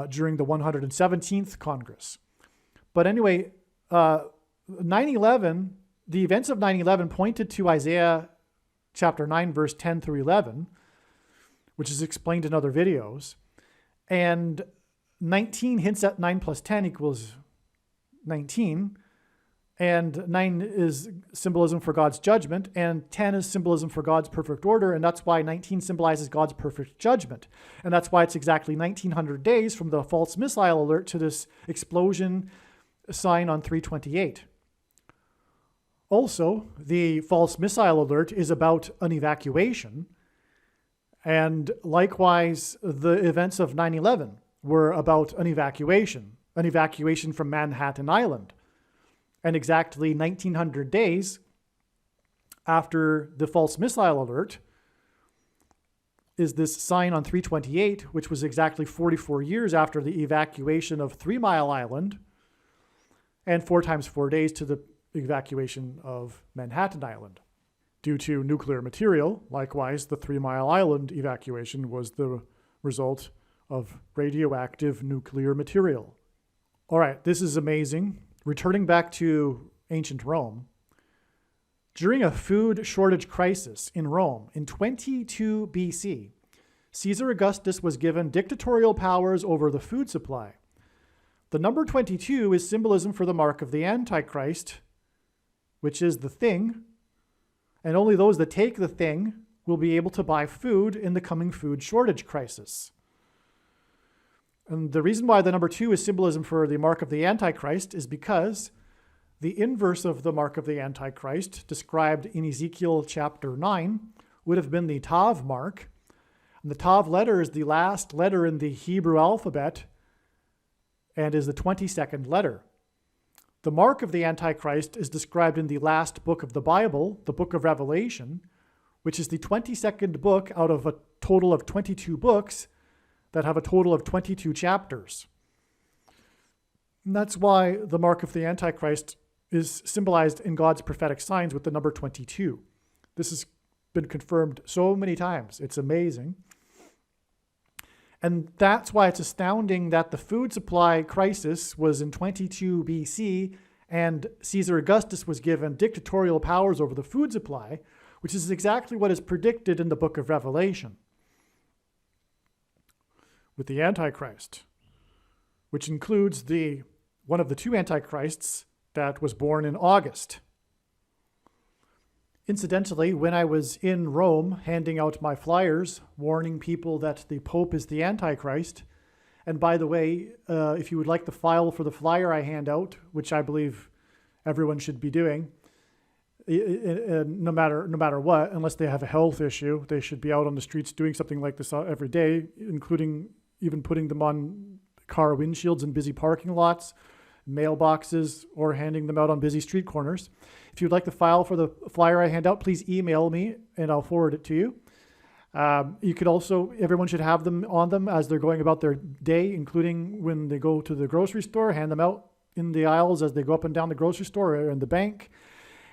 during the 117th Congress. But anyway, 9/11, the events of 9/11 pointed to Isaiah chapter 9, verse 10 through 11, which is explained in other videos. And 19 hints at 9 plus 10 equals 19. And 9 is symbolism for God's judgment, and 10 is symbolism for God's perfect order, and that's why 19 symbolizes God's perfect judgment. And that's why it's exactly 1,900 days from the false missile alert to this explosion sign on 328. Also, the false missile alert is about an evacuation, and likewise, the events of 9/11 were about an evacuation from Manhattan Island. And exactly 1,900 days after the false missile alert is this sign on 328, which was exactly 44 years after the evacuation of 3 Mile Island, and 4 times 4 days to the evacuation of Manhattan Island. Due to nuclear material, likewise, the 3 Mile Island evacuation was the result of radioactive nuclear material. All right, this is amazing. Returning back to ancient Rome, during a food shortage crisis in Rome in 22 BC, Caesar Augustus was given dictatorial powers over the food supply. The number 22 is symbolism for the mark of the Antichrist, which is the thing, and only those that take the thing will be able to buy food in the coming food shortage crisis. And the reason why the number 2 is symbolism for the mark of the Antichrist is because the inverse of the mark of the Antichrist, described in Ezekiel chapter 9, would have been the Tav mark. And the Tav letter is the last letter in the Hebrew alphabet and is the 22nd letter. The mark of the Antichrist is described in the last book of the Bible, the book of Revelation, which is the 22nd book out of a total of 22 books that have a total of 22 chapters. And that's why the mark of the Antichrist is symbolized in God's prophetic signs with the number 22. This has been confirmed so many times. It's amazing. And that's why it's astounding that the food supply crisis was in 22 BC and Caesar Augustus was given dictatorial powers over the food supply, which is exactly what is predicted in the book of Revelation with the Antichrist, which includes one of the 2 Antichrists that was born in August. Incidentally, when I was in Rome handing out my flyers, warning people that the Pope is the Antichrist, and by the way, if you would like the file for the flyer I hand out, which I believe everyone should be doing, no matter what, unless they have a health issue, they should be out on the streets doing something like this every day, including even putting them on car windshields in busy parking lots, mailboxes, or handing them out on busy street corners. If you'd like the file for the flyer I hand out, please email me and I'll forward it to you. You could also, everyone should have them on them as they're going about their day, including when they go to the grocery store, hand them out in the aisles as they go up and down the grocery store or in the bank.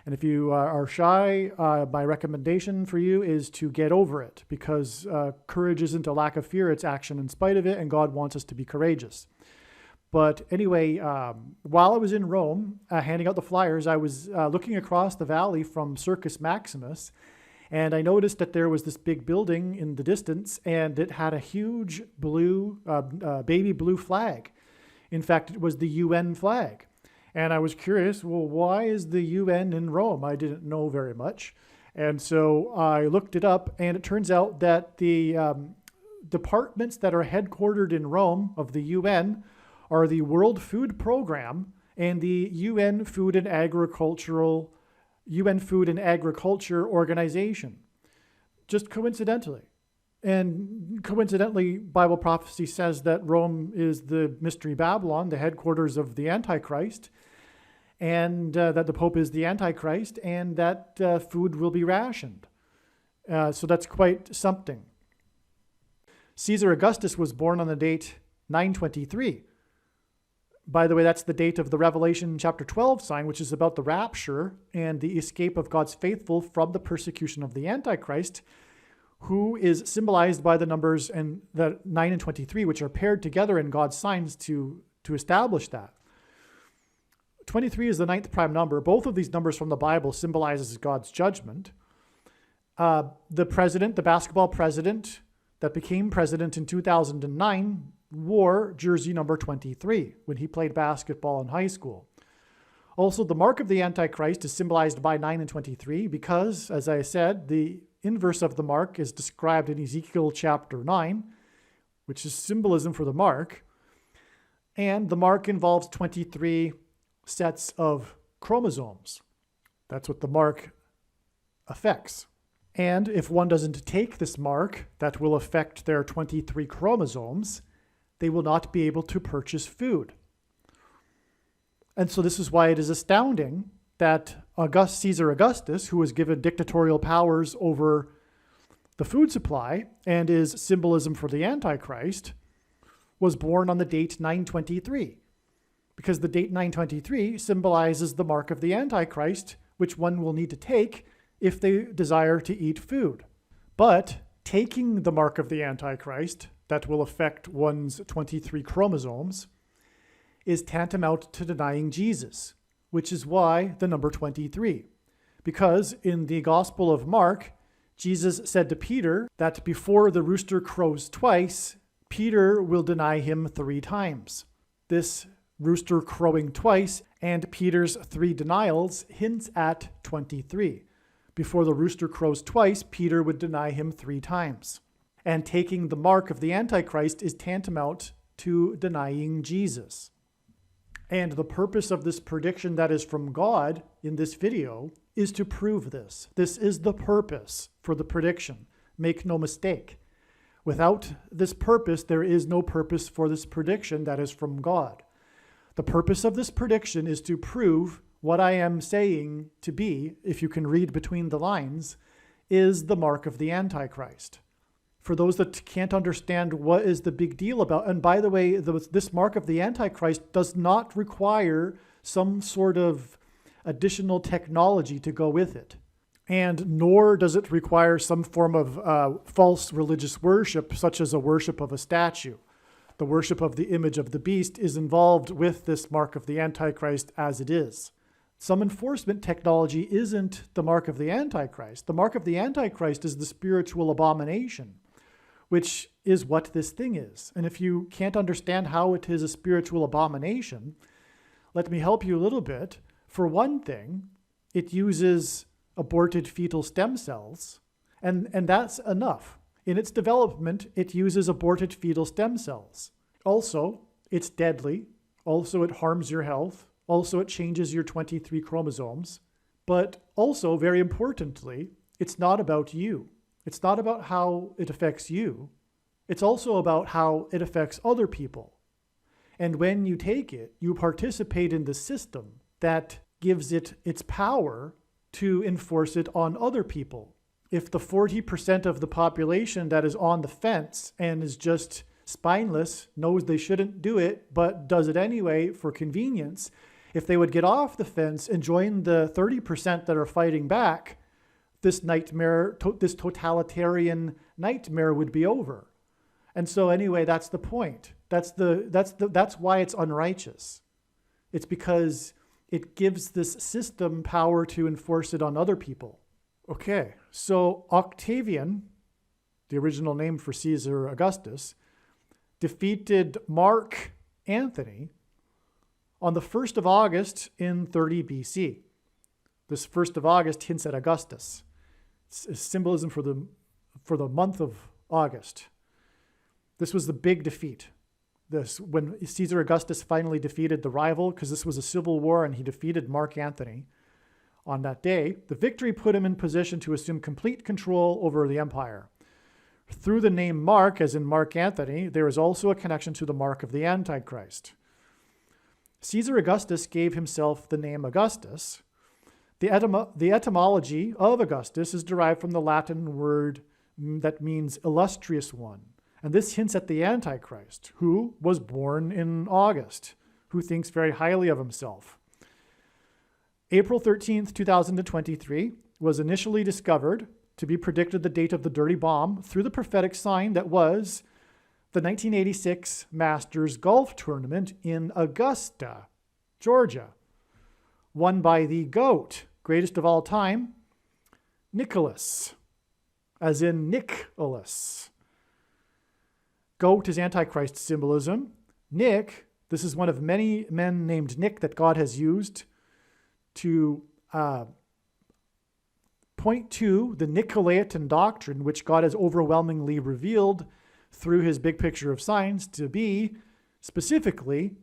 And if you are shy, my recommendation for you is to get over it, because courage isn't a lack of fear, it's action in spite of it, and God wants us to be courageous. But anyway, while I was in Rome handing out the flyers, I was looking across the valley from Circus Maximus, and I noticed that there was this big building in the distance, and it had a huge blue, baby blue flag. In fact, it was the UN flag. And I was curious, well, why is the UN in Rome? I didn't know very much. And so I looked it up, and it turns out that the departments that are headquartered in Rome of the UN are the World Food Program and the UN Food and Agriculture Organization. Just coincidentally. And coincidentally, Bible prophecy says that Rome is the Mystery Babylon, the headquarters of the Antichrist, and that the Pope is the Antichrist, and that food will be rationed. So that's quite something. Caesar Augustus was born on the date 923. By the way, that's the date of the Revelation chapter 12 sign, which is about the rapture and the escape of God's faithful from the persecution of the Antichrist, who is symbolized by the numbers and the 9 and 23, which are paired together in God's signs to establish that. 23 is the 9th prime number. Both of these numbers from the Bible symbolizes God's judgment. The president, the basketball president that became president in 2009, wore jersey number 23 when he played basketball in high school. Also, the mark of the Antichrist is symbolized by 9 and 23 because, as I said, the inverse of the mark is described in Ezekiel chapter 9, which is symbolism for the mark. And the mark involves 23 sets of chromosomes. That's what the mark affects. And if one doesn't take this mark that will affect their 23 chromosomes, they will not be able to purchase food. And so this is why it is astounding that Caesar Augustus, who was given dictatorial powers over the food supply and is symbolism for the Antichrist, was born on the date 923. Because the date 923 symbolizes the mark of the Antichrist, which one will need to take if they desire to eat food. But taking the mark of the Antichrist, that will affect one's 23 chromosomes, is tantamount to denying Jesus, which is why the number 23. Because in the Gospel of Mark, Jesus said to Peter that before the rooster crows twice, Peter will deny him 3 times. This rooster crowing twice and Peter's 3 denials hints at 23. Before the rooster crows twice, Peter would deny him 3 times. And taking the mark of the Antichrist is tantamount to denying Jesus. And the purpose of this prediction that is from God in this video is to prove this. This is the purpose for the prediction. Make no mistake. Without this purpose, there is no purpose for this prediction that is from God. The purpose of this prediction is to prove what I am saying to be, if you can read between the lines, is the mark of the Antichrist. For those that can't understand what is the big deal about, and by the way, this mark of the Antichrist does not require some sort of additional technology to go with it. And nor does it require some form of false religious worship, such as a worship of a statue. The worship of the image of the beast is involved with this mark of the Antichrist as it is. Some enforcement technology isn't the mark of the Antichrist. The mark of the Antichrist is the spiritual abomination, which is what this thing is. And if you can't understand how it is a spiritual abomination, let me help you a little bit. For one thing, it uses aborted fetal stem cells, and that's enough. In its development, it uses aborted fetal stem cells. Also, it's deadly. Also, it harms your health. Also, it changes your 23 chromosomes. But also, very importantly, it's not about you. It's not about how it affects you. It's also about how it affects other people. And when you take it, you participate in the system that gives it its power to enforce it on other people. If the 40% of the population that is on the fence and is just spineless, knows they shouldn't do it, but does it anyway for convenience, if they would get off the fence and join the 30% that are fighting back, this nightmare, this totalitarian nightmare would be over. And so anyway, that's the point. That's why it's unrighteous. It's because it gives this system power to enforce it on other people. Okay, so Octavian, the original name for Caesar Augustus, defeated Mark Antony on the 1st of August in 30 BC. This 1st of August hints at Augustus. It's symbolism for the month of August. This was the big defeat. When Caesar Augustus finally defeated the rival, because this was a civil war and he defeated Mark Antony on that day, the victory put him in position to assume complete control over the empire. Through the name Mark, as in Mark Antony, there is also a connection to the mark of the Antichrist. Caesar Augustus gave himself the name Augustus. The etymology of Augustus is derived from the Latin word that means illustrious one. And this hints at the Antichrist, who was born in August, who thinks very highly of himself. April 13th, 2023 was initially discovered to be predicted the date of the dirty bomb through the prophetic sign that was the 1986 Masters Golf Tournament in Augusta, Georgia, won by the GOAT, greatest of all time, Nicholas, as in Nicholas. Goat is Antichrist symbolism. Nick, this is one of many men named Nick that God has used to point to the Nicolaitan doctrine, which God has overwhelmingly revealed through his big picture of signs to be specifically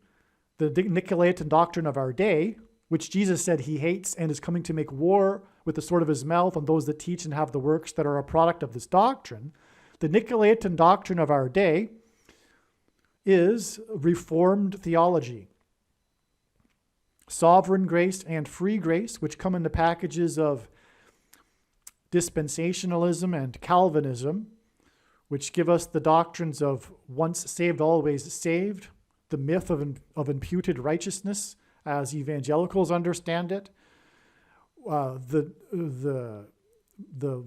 the Nicolaitan doctrine of our day, which Jesus said he hates and is coming to make war with the sword of his mouth on those that teach and have the works that are a product of this doctrine. The Nicolaitan doctrine of our day is Reformed theology. Sovereign grace and free grace, which come in the packages of dispensationalism and Calvinism, which give us the doctrines of once saved, always saved, the myth of imputed righteousness as evangelicals understand it, the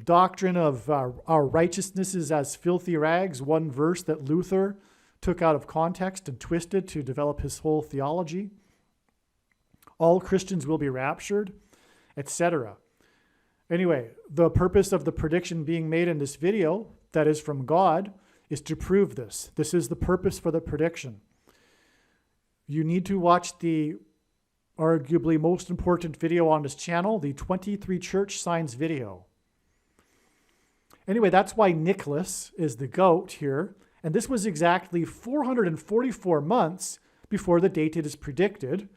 doctrine of our righteousness is as filthy rags, one verse that Luther took out of context and twisted to develop his whole theology. All Christians will be raptured, etc. Anyway, the purpose of the prediction being made in this video, that is from God, is to prove this. This is the purpose for the prediction. You need to watch the arguably most important video on this channel, the 23 church signs video. Anyway, that's why Nicholas is the goat here. And this was exactly 444 months before the date it is predicted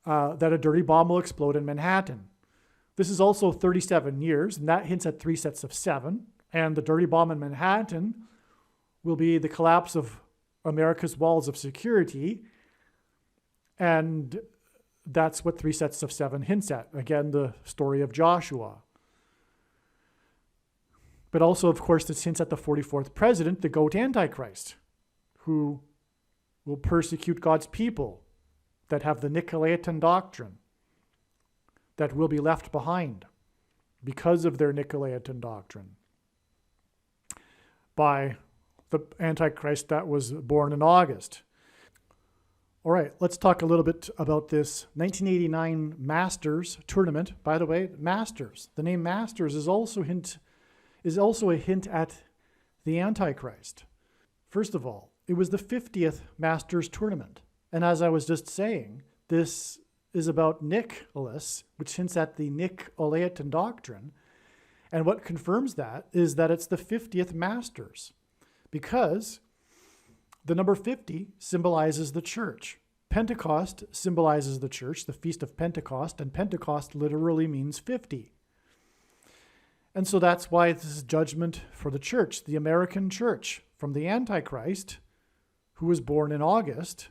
that a dirty bomb will explode in Manhattan. This is also 37 years, and that hints at 3 sets of 7. And the dirty bomb in Manhattan will be the collapse of America's walls of security. And that's what 3 sets of 7 hints at. Again, the story of Joshua. But also, of course, this hints at the 44th president, the goat Antichrist, who will persecute God's people that have the Nicolaitan doctrine, that will be left behind because of their Nicolaitan doctrine by the Antichrist that was born in August. All right, let's talk a little bit about this 1989 Masters tournament. By the way, Masters. The name Masters is also a hint at the Antichrist. First of all, it was the 50th Masters tournament. And as I was just saying, this is about Nicholas, which hints at the Nicolaitan doctrine. And what confirms that is that it's the 50th Masters, because the number 50 symbolizes the church. Pentecost symbolizes the church, the Feast of Pentecost, and Pentecost literally means 50. And so that's why this is judgment for the church, the American church, from the Antichrist, who was born in August.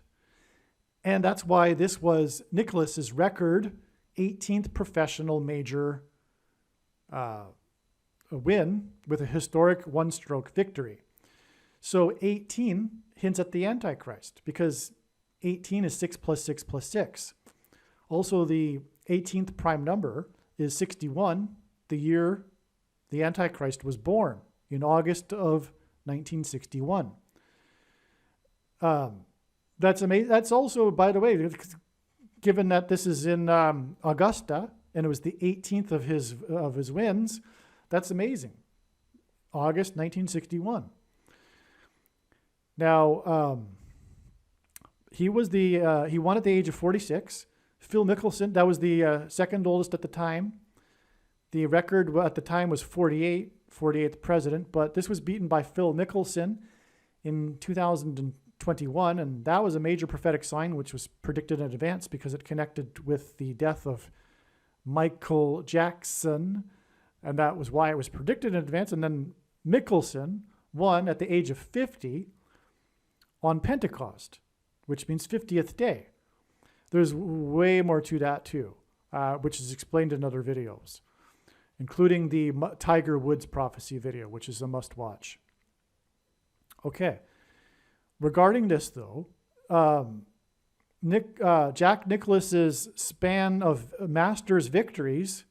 And that's why this was Nicholas's record 18th professional major win with a historic one-stroke victory. So 18 hints at the Antichrist because 18 is 6 plus 6 plus 6. Also, the 18th prime number is 61, the year the Antichrist was born, in August of 1961. That's amazing. That's also, by the way, given that this is in Augusta and it was the 18th of his wins, that's amazing. August 1961. Now, he won at the age of 46. Phil Mickelson, that was the second oldest at the time. The record at the time was 48th president, but this was beaten by Phil Mickelson in 2021, and that was a major prophetic sign which was predicted in advance because it connected with the death of Michael Jackson, and that was why it was predicted in advance. And then Mickelson won at the age of 50 on Pentecost, which means 50th day. There's way more to that too, which is explained in other videos, including the Tiger Woods prophecy video, which is a must-watch. Okay. Regarding this, though, Jack Nicklaus's span of Masters victories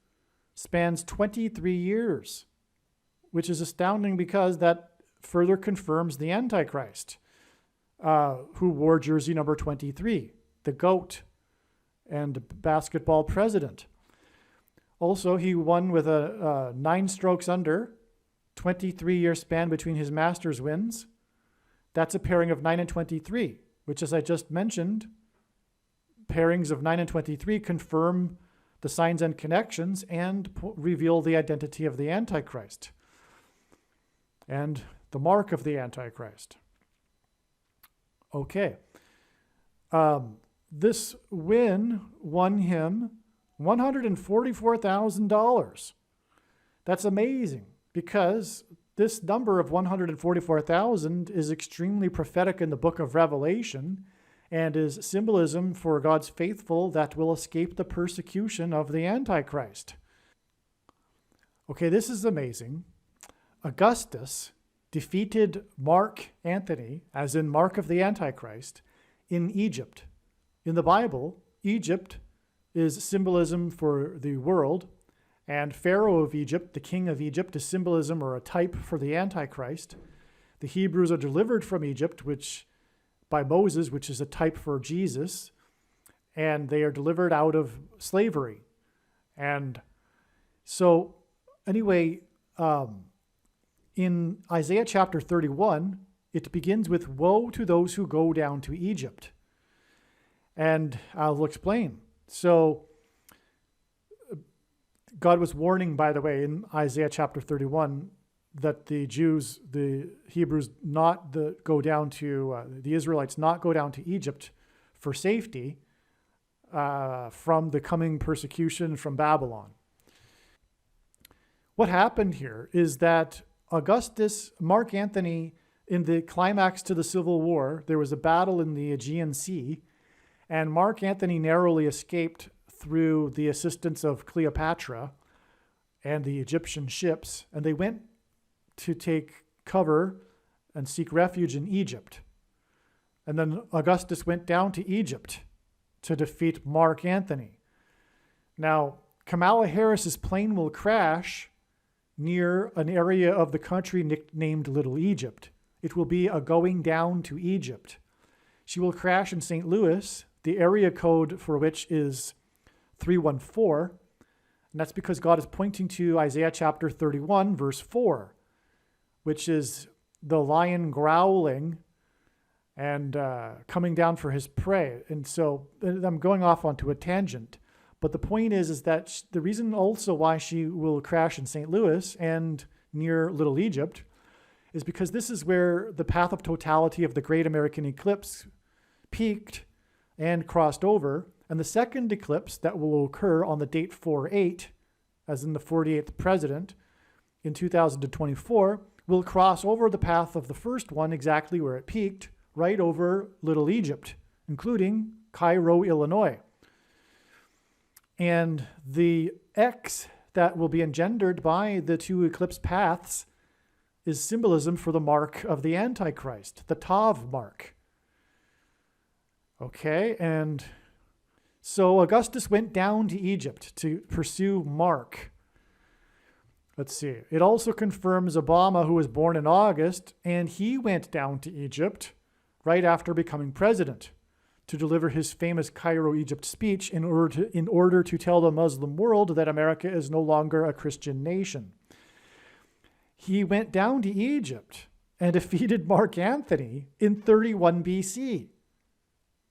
spans 23 years, which is astounding because that further confirms the Antichrist, who wore jersey number 23, the GOAT and basketball president. Also, he won with a 9 strokes under, 23-year span between his Masters wins. That's a pairing of 9 and 23, which, as I just mentioned, pairings of 9 and 23 confirm the signs and connections and reveal the identity of the Antichrist and the mark of the Antichrist. Okay. This win won him $144,000. That's amazing because this number of 144,000 is extremely prophetic in the book of Revelation and is symbolism for God's faithful that will escape the persecution of the Antichrist. Okay, this is amazing. Augustus defeated Mark Antony, as in Mark of the Antichrist, in Egypt. In the Bible, Egypt is symbolism for the world, and Pharaoh of Egypt, the king of Egypt, is symbolism or a type for the Antichrist. The Hebrews are delivered from Egypt, by Moses, which is a type for Jesus, and they are delivered out of slavery. And so, anyway, in Isaiah chapter 31, it begins with, "Woe to those who go down to Egypt." And I'll explain. So, God was warning, by the way, in Isaiah chapter 31, that the Jews, the Hebrews, the Israelites not go down to Egypt for safety from the coming persecution from Babylon. What happened here is that Mark Antony, in the climax to the Civil War, there was a battle in the Aegean Sea, and Mark Antony narrowly escaped through the assistance of Cleopatra and the Egyptian ships, and they went to take cover and seek refuge in Egypt. And then Augustus went down to Egypt to defeat Mark Antony. Now, Kamala Harris's plane will crash near an area of the country nicknamed Little Egypt. It will be a going down to Egypt. She will crash in St. Louis, the area code for which is 314, and that's because God is pointing to Isaiah chapter 31, verse 4, which is the lion growling and coming down for his prey. And so I'm going off onto a tangent, but the point is that the reason also why she will crash in St. Louis and near Little Egypt is because this is where the path of totality of the Great American Eclipse peaked and crossed over. And the second eclipse that will occur on the date 4/8, as in the 48th president, in 2024 will cross over the path of the first one exactly where it peaked, right over Little Egypt, including Cairo, Illinois. And the X that will be engendered by the two eclipse paths is symbolism for the mark of the Antichrist, the Tav mark. Okay, and so Augustus went down to Egypt to pursue Mark. Let's see. It also confirms Obama, who was born in August, and he went down to Egypt right after becoming president to deliver his famous Cairo, Egypt speech in order to tell the Muslim world that America is no longer a Christian nation. He went down to Egypt and defeated Mark Antony in 31 BC,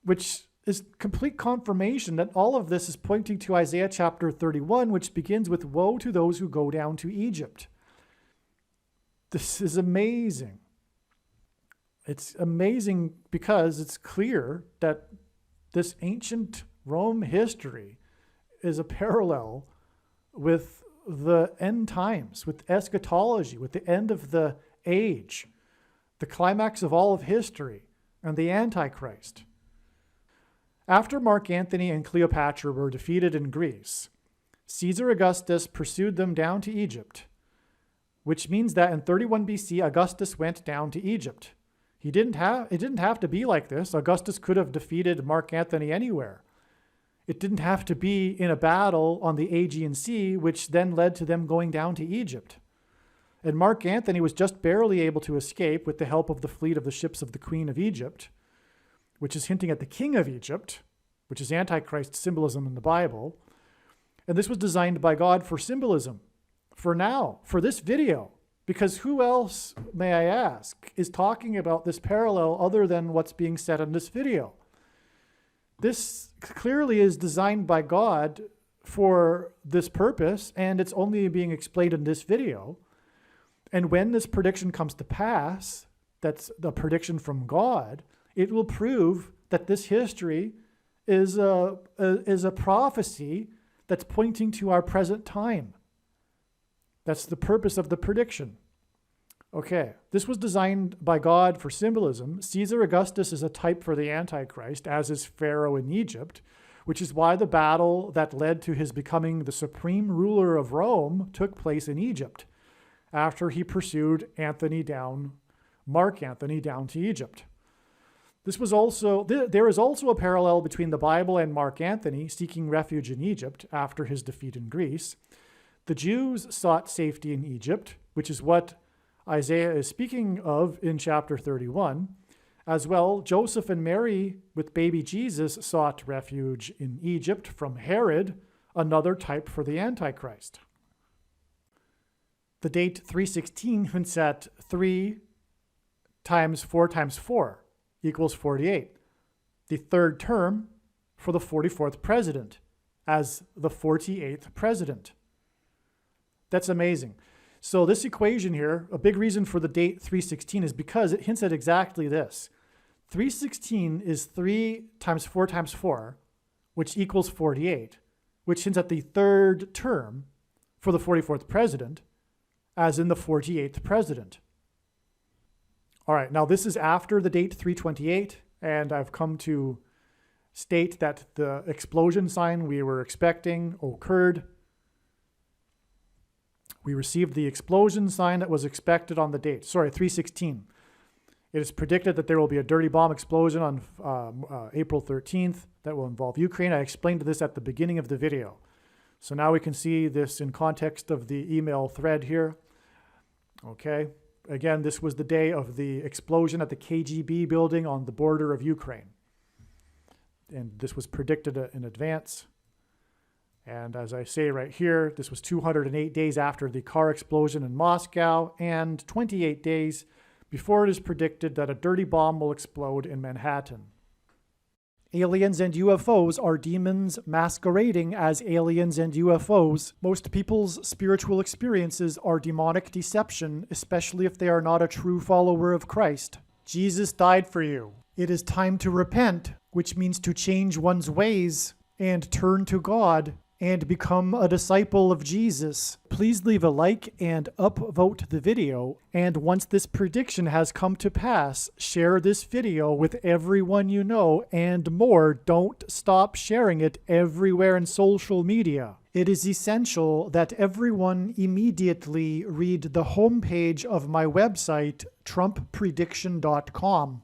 which is complete confirmation that all of this is pointing to Isaiah chapter 31, which begins with, "Woe to those who go down to Egypt." This is amazing. It's amazing because it's clear that this ancient Rome history is a parallel with the end times, with eschatology, with the end of the age, the climax of all of history, and the Antichrist. After Mark Antony and Cleopatra were defeated in Greece, Caesar Augustus pursued them down to Egypt, which means that in 31 BC, Augustus went down to Egypt. It didn't have to be like this. Augustus could have defeated Mark Antony anywhere. It didn't have to be in a battle on the Aegean Sea, which then led to them going down to Egypt. And Mark Antony was just barely able to escape with the help of the fleet of the ships of the Queen of Egypt, which is hinting at the King of Egypt, which is Antichrist symbolism in the Bible. And this was designed by God for symbolism, for now, for this video. Because who else, may I ask, is talking about this parallel other than what's being said in this video? This clearly is designed by God for this purpose, and it's only being explained in this video. And when this prediction comes to pass, that's the prediction from God, it will prove that this history is a prophecy that's pointing to our present time. That's the purpose of the prediction. Okay, this was designed by God for symbolism. Caesar Augustus is a type for the Antichrist, as is Pharaoh in Egypt, which is why the battle that led to his becoming the supreme ruler of Rome took place in Egypt, after he pursued Mark Antony down to Egypt. There is also a parallel between the Bible and Mark Antony seeking refuge in Egypt after his defeat in Greece. The Jews sought safety in Egypt, which is what Isaiah is speaking of in chapter 31. As well, Joseph and Mary with baby Jesus sought refuge in Egypt from Herod, another type for the Antichrist. The date 316 hints at 3 times 4 times 4 equals 48. The third term for the 44th president as the 48th president. That's amazing. So this equation here, a big reason for the date 316 is because it hints at exactly this. 316 is 3 times 4 times 4, which equals 48, which hints at the third term for the 44th president, as in the 48th president. All right, now this is after the date 328, and I've come to state that the explosion sign we were expecting occurred. We received the explosion sign that was expected on the date. 316. It is predicted that there will be a dirty bomb explosion on April 13th that will involve Ukraine. I explained this at the beginning of the video. So now we can see this in context of the email thread here. Okay. Again, this was the day of the explosion at the KGB building on the border of Ukraine. And this was predicted in advance. And as I say right here, this was 208 days after the car explosion in Moscow and 28 days before it is predicted that a dirty bomb will explode in Manhattan. Aliens and UFOs are demons masquerading as aliens and UFOs. Most people's spiritual experiences are demonic deception, especially if they are not a true follower of Christ. Jesus died for you. It is time to repent, which means to change one's ways and turn to God and become a disciple of Jesus. Please leave a like and upvote the video. And once this prediction has come to pass, share this video with everyone you know, and more, don't stop sharing it everywhere in social media. It is essential that everyone immediately read the homepage of my website, TrumpPrediction.com.